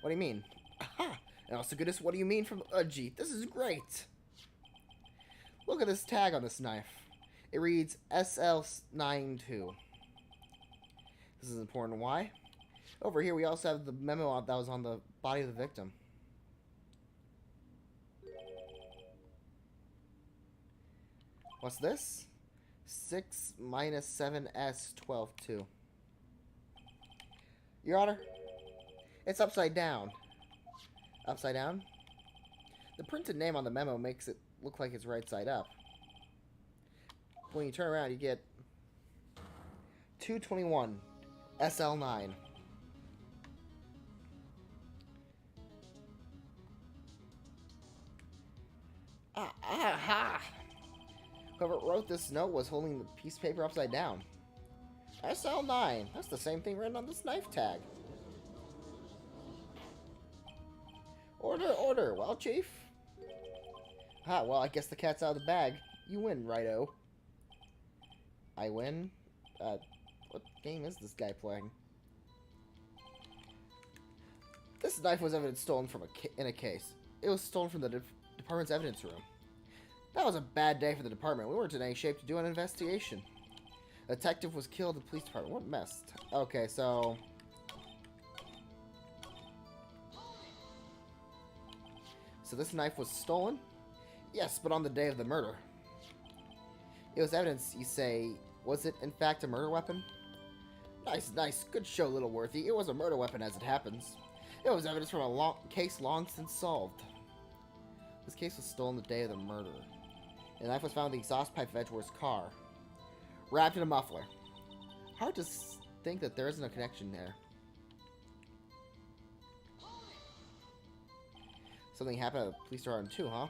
What do you mean? Aha! And honest-to-goodness, what do you mean from Udgy? This is great! Look at this tag on this knife. It reads SL92. This is important. Why? Over here, we also have the memo that was on the body of the victim. What's this? 6 minus 7S 12-2. Your Honor, it's upside down. Upside down? The printed name on the memo makes it look like it's right side up. When you turn around, you get 221 SL9. Aha! Whoever wrote this note was holding the piece of paper upside down. SL9. That's the same thing written on this knife tag. Order, order. Well, Chief. Ah, well, I guess the cat's out of the bag. You win, righto. I win? What game is this guy playing? This knife was evidence stolen from in a case. It was stolen from the department's evidence room. That was a bad day for the department. We weren't in any shape to do an investigation. A detective was killed in the police department. What mess. Okay, so... So this knife was stolen? Yes, but on the day of the murder. It was evidence, you say. Was it, in fact, a murder weapon? Nice, nice. Good show, Littleworthy. It was a murder weapon, as it happens. It was evidence from a case long since solved. This case was stolen the day of the murder. The knife was found in the exhaust pipe of Edgeworth's car, wrapped in a muffler. Hard to think that there isn't a connection there. Something happened at the police department too, huh?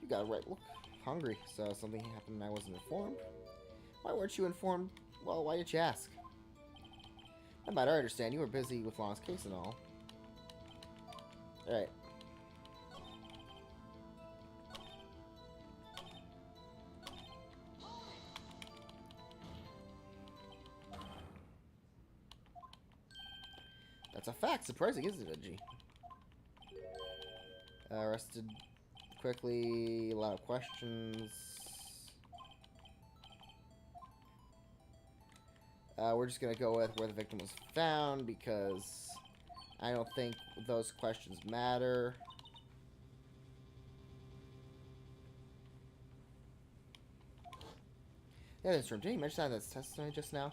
You got it right. Look, hungry. So something happened and I wasn't informed? Why weren't you informed? Well, why didn't you ask? No matter, I understand. You were busy with Long's case and all. Alright. That's a fact. Surprising, isn't it, G? Arrested quickly. A lot of questions. We're just gonna go with where the victim was found because I don't think those questions matter. Yeah, that's from Did you mention that in this testimony just now?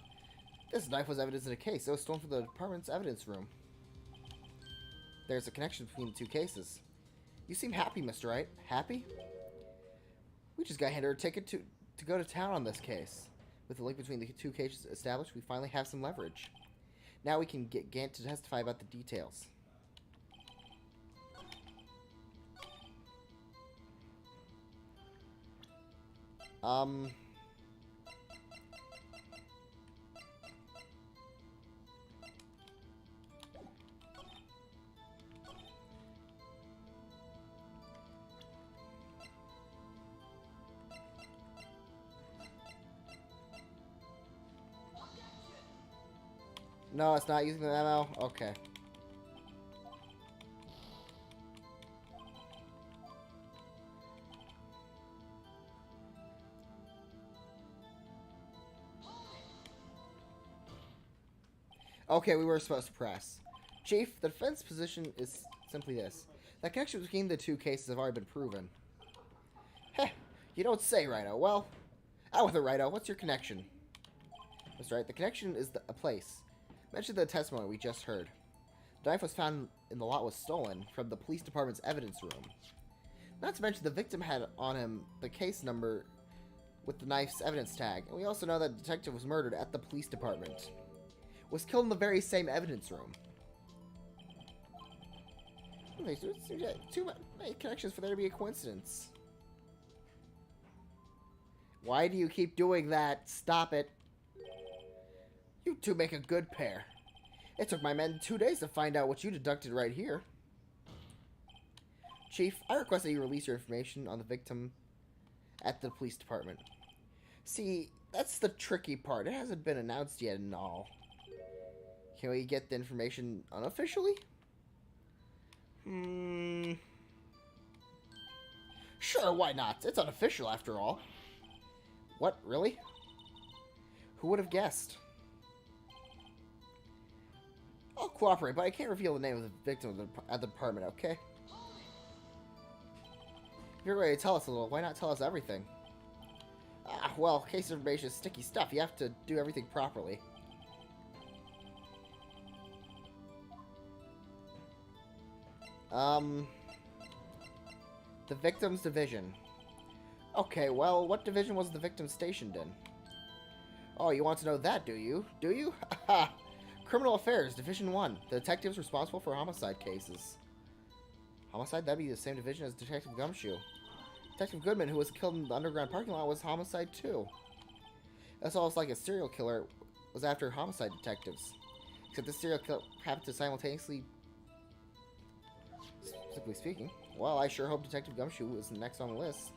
This knife was evidence in a case. It was stolen from the department's evidence room. There's a connection between the two cases. You seem happy, Mr. Wright. Happy? We just got handed a ticket to go to town on this case. With the link between the two cases established, we finally have some leverage. Now we can get Gant to testify about the details. No, it's not using the memo? Okay. Okay, we were supposed to press. Chief, the defense position is simply this. The connection between the two cases have already been proven. Heh, you don't say, Rhino. Well, out with it, Rhino. What's your connection? That's right, the connection is a place. Mention the testimony we just heard. The knife was found in the lot was stolen from the police department's evidence room. Not to mention the victim had on him the case number with the knife's evidence tag, and we also know that the detective was murdered at the police department. Was killed in the very same evidence room. Too many connections for there to be a coincidence. Why do you keep doing that? Stop it. You two make a good pair. It took my men 2 days to find out what you deducted right here. Chief, I request that you release your information on the victim at the police department. See, that's the tricky part. It hasn't been announced yet and all. Can we get the information unofficially? Sure, why not? It's unofficial after all. What, really? Who would have guessed? I'll cooperate, but I can't reveal the name of the victim at the department, okay? If you're ready to tell us a little, why not tell us everything? Well, case information is sticky stuff. You have to do everything properly. The victim's division. Okay, well, what division was the victim stationed in? Oh, you want to know that, do you? Do you? Haha! Criminal Affairs, Division 1. The detectives responsible for homicide cases. Homicide? That'd be the same division as Detective Gumshoe. Detective Goodman, who was killed in the underground parking lot, was homicide too. That's almost like a serial killer was after homicide detectives. Except this serial killer happened to simultaneously... Simply speaking. Well, I sure hope Detective Gumshoe is next on the list.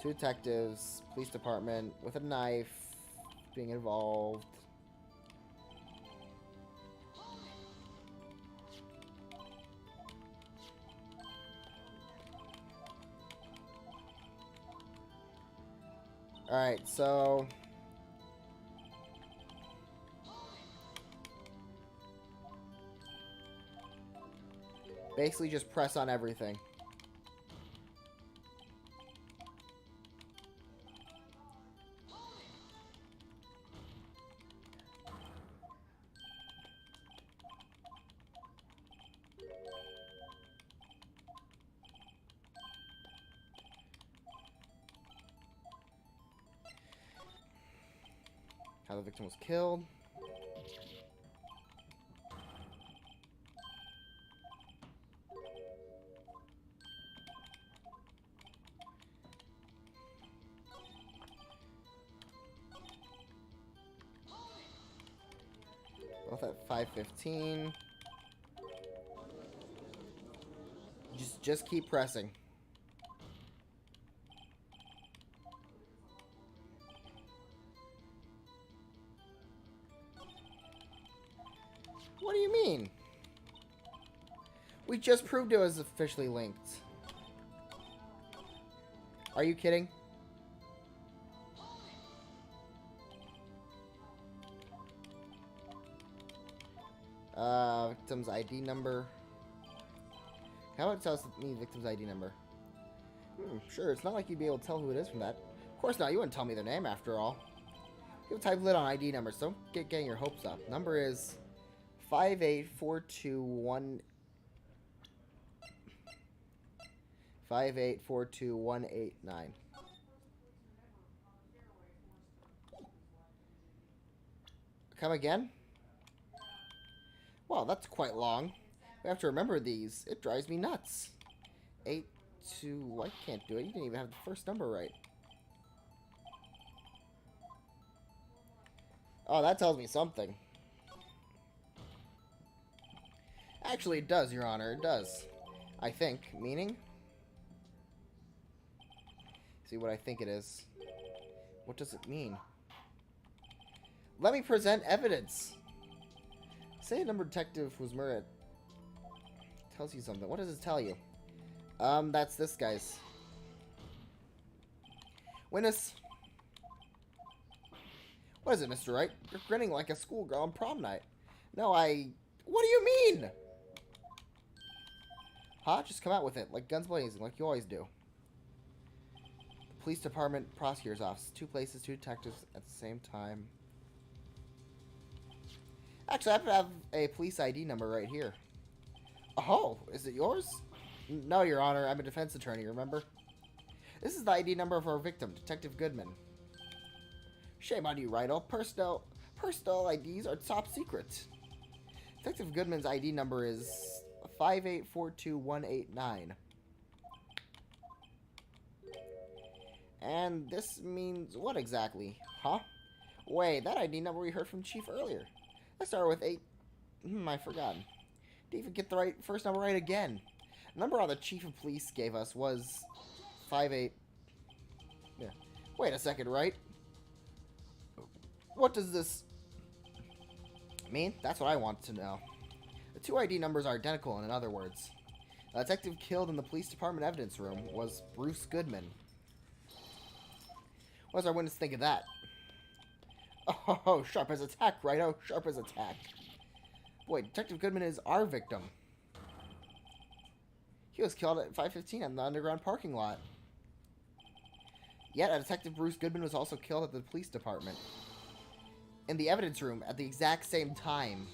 2 detectives, police department, with a knife, being involved. Alright, so... basically just press on everything. How the victim was killed. Both at 5:15. Just keep pressing. What do you mean? We just proved it was officially linked. Are you kidding? Victim's ID number. How about it tells me victim's ID number? Sure, it's not like you'd be able to tell who it is from that. Of course not, you wouldn't tell me their name after all. You'll type lit on ID numbers, so don't get getting your hopes up. Number is 58421... 5842189. Come again? Wow, that's quite long. We have to remember these. It drives me nuts. 82... I can't do it. You didn't even have the first number right. Oh, that tells me something. Actually, it does, Your Honor. It does. I think. Meaning? See what I think it is. What does it mean? Let me present evidence. Say a number detective was murdered. Tells you something. What does it tell you? That's this guy's. Witness. What is it, Mr. Wright? You're grinning like a schoolgirl on prom night. No, What do you mean? Huh? Just come out with it. Like guns blazing, like you always do. The police department, prosecutor's office. 2 places, 2 detectives at the same time. Actually, I happen to have a police ID number right here. Oh, is it yours? No, Your Honor. I'm a defense attorney, remember? This is the ID number of our victim, Detective Goodman. Shame on you, Rydell. Personal IDs are top secret. Detective Goodman's ID number is 5842189. And this means what exactly? Huh? Wait, that ID number we heard from Chief earlier. Let's start with 8. I forgot. Didn't even get the first number right again. The number the Chief of Police gave us was 58. Yeah. Wait a second, right? What does this mean? That's what I want to know. The 2 ID numbers are identical, in other words. The detective killed in the police department evidence room was Bruce Goodman. What does our witness think of that? Oh, sharp as a tack, right? Oh, sharp as a tack. Boy, Detective Goodman is our victim. He was killed at 5:15 in the underground parking lot. Yet, a Detective Bruce Goodman was also killed at the police department. In the evidence room at the exact same time.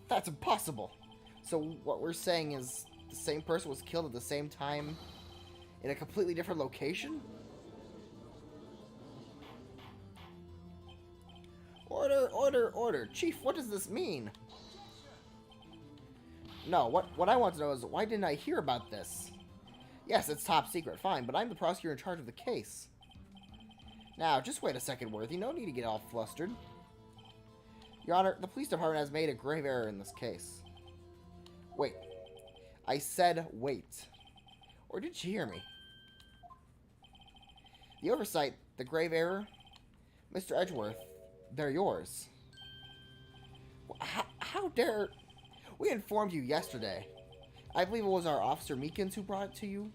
That's impossible. So what we're saying is the same person was killed at the same time in a completely different location? Order, order, order. Chief, what does this mean? No, what I want to know is why didn't I hear about this? Yes, it's top secret, fine, but I'm the prosecutor in charge of the case. Now, just wait a second, Worthy. No need to get all flustered. Your Honor, the police department has made a grave error in this case. Wait. I said wait. Or did you hear me? The oversight, the grave error, Mr. Edgeworth, they're yours. How dare... We informed you yesterday. I believe it was our Officer Meekins who brought to you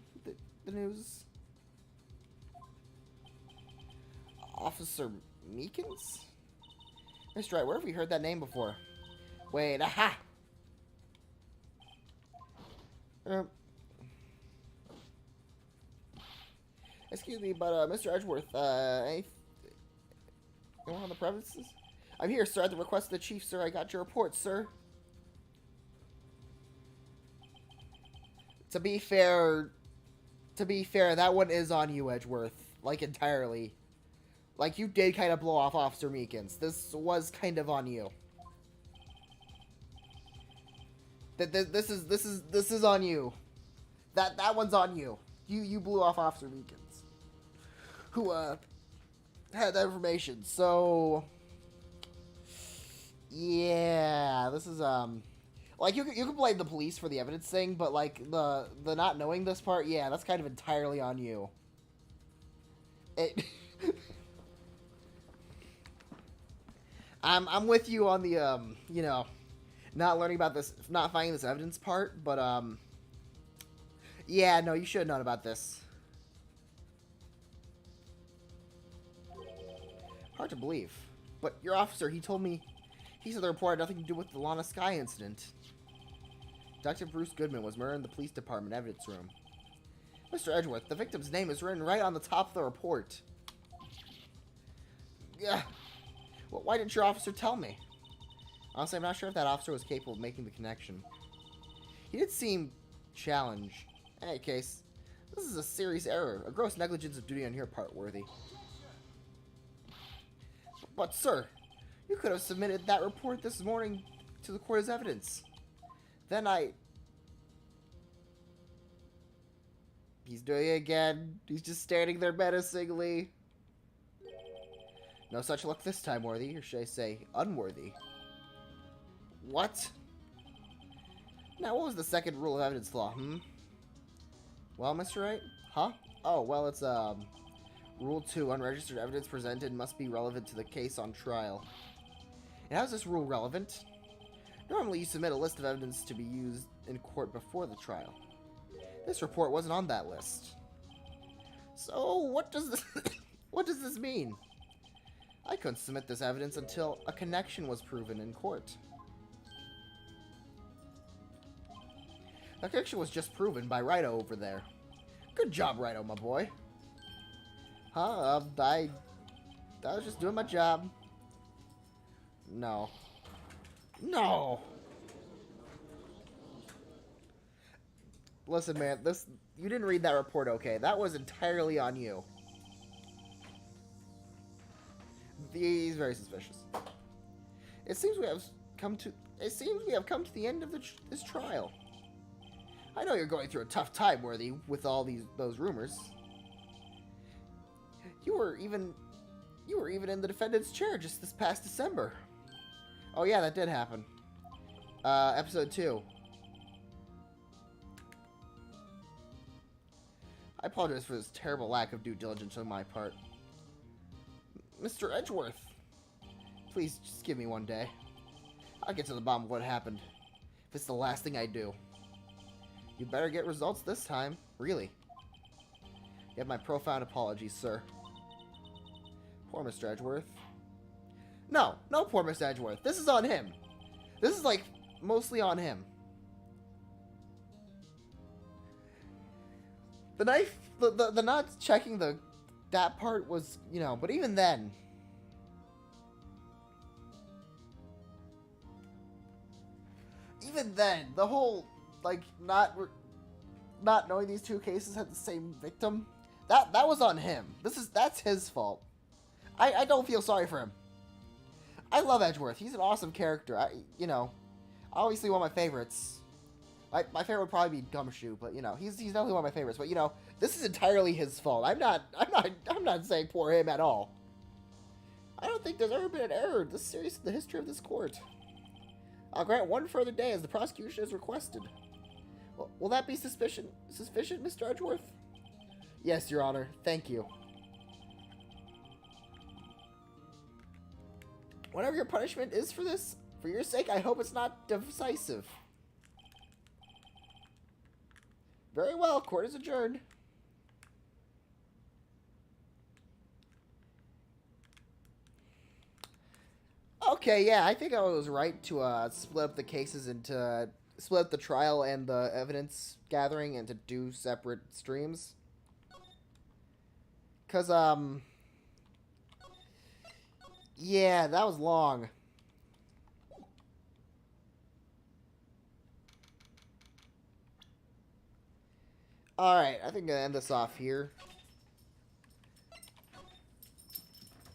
the news. Officer Meekins? Mr. Wright, where have we heard that name before? Wait, aha! Excuse me, but Mr. Edgeworth, anyone on the premises? I'm here, sir, at the request of the chief, sir. I got your report, sir. To be fair, that one is on you, Edgeworth. Like, entirely. Like, you did kind of blow off Officer Meekins. This was kind of on you. This is on you. That one's on you. You blew off Officer Meekins, who had that information. So yeah, this is like you can blame the police for the evidence thing, but like the not knowing this part, yeah, that's kind of entirely on you. It I'm with you on the you know, not learning about this, not finding this evidence part, but yeah, no, you should have known about this. Hard to believe, but your officer, he told me, he said the report had nothing to do with the Lana Sky incident. Dr. Bruce Goodman was murdered in the police department evidence room. Mr. Edgeworth, the victim's name is written right on the top of the report. Yeah. Well, why didn't your officer tell me? Honestly, I'm not sure if that officer was capable of making the connection. He did seem challenged. In any case, this is a serious error, a gross negligence of duty on your part, Worthy. But, sir, you could have submitted that report this morning to the court as evidence. Then He's doing it again. He's just standing there menacingly. No such luck this time, Worthy, or should I say, unworthy. What? Now, what was the second rule of evidence law, Well, Mr. Wright? Huh? Oh, well, it's, Rule 2, unregistered evidence presented must be relevant to the case on trial. And how is this rule relevant? Normally, you submit a list of evidence to be used in court before the trial. This report wasn't on that list. So, what does this what does this mean? I couldn't submit this evidence until a connection was proven in court. The connection was just proven by Rido over there. Good job, Rido, my boy. Huh? I was just doing my job. No. No! Listen, man, you didn't read that report, okay? That was entirely on you. He's very suspicious. It seems we have come to the end of this trial. I know you're going through a tough time, Worthy, with all those rumors. You were even in the defendant's chair just this past December. Oh yeah, that did happen. Episode 2. I apologize for this terrible lack of due diligence on my part. Mr. Edgeworth, please just give me one day. I'll get to the bottom of what happened, if it's the last thing I do. You better get results this time, really. You have my profound apologies, sir. Poor Mr. Edgeworth. No, poor Mr. Edgeworth. This is on him. This is, like, mostly on him. The knife, the not checking that part was, you know, but even then. Even then, the whole, like, not knowing these two cases had the same victim, that was on him. That's his fault. I don't feel sorry for him. I love Edgeworth. He's an awesome character. Obviously one of my favorites. My favorite would probably be Gumshoe, but you know, he's definitely one of my favorites. But you know, this is entirely his fault. I'm not saying poor him at all. I don't think there's ever been an error this serious in the history of this court. I'll grant one further day as the prosecution has requested. Well, will that be sufficient, Mr. Edgeworth? Yes, Your Honor. Thank you. Whatever your punishment is for this, for your sake, I hope it's not decisive. Very well, court is adjourned. Okay, yeah, I think I was right to split up the cases into split up the trial and the evidence gathering into 2 separate streams. Cause yeah, that was long. Alright, I think I'm gonna end this off here.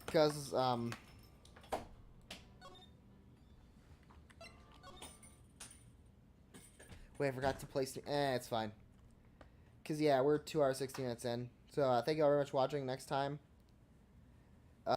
Because, wait, I forgot to place... it's fine. Because, yeah, we're 2 hours, 16 minutes in. So, thank you all very much for watching. Next time,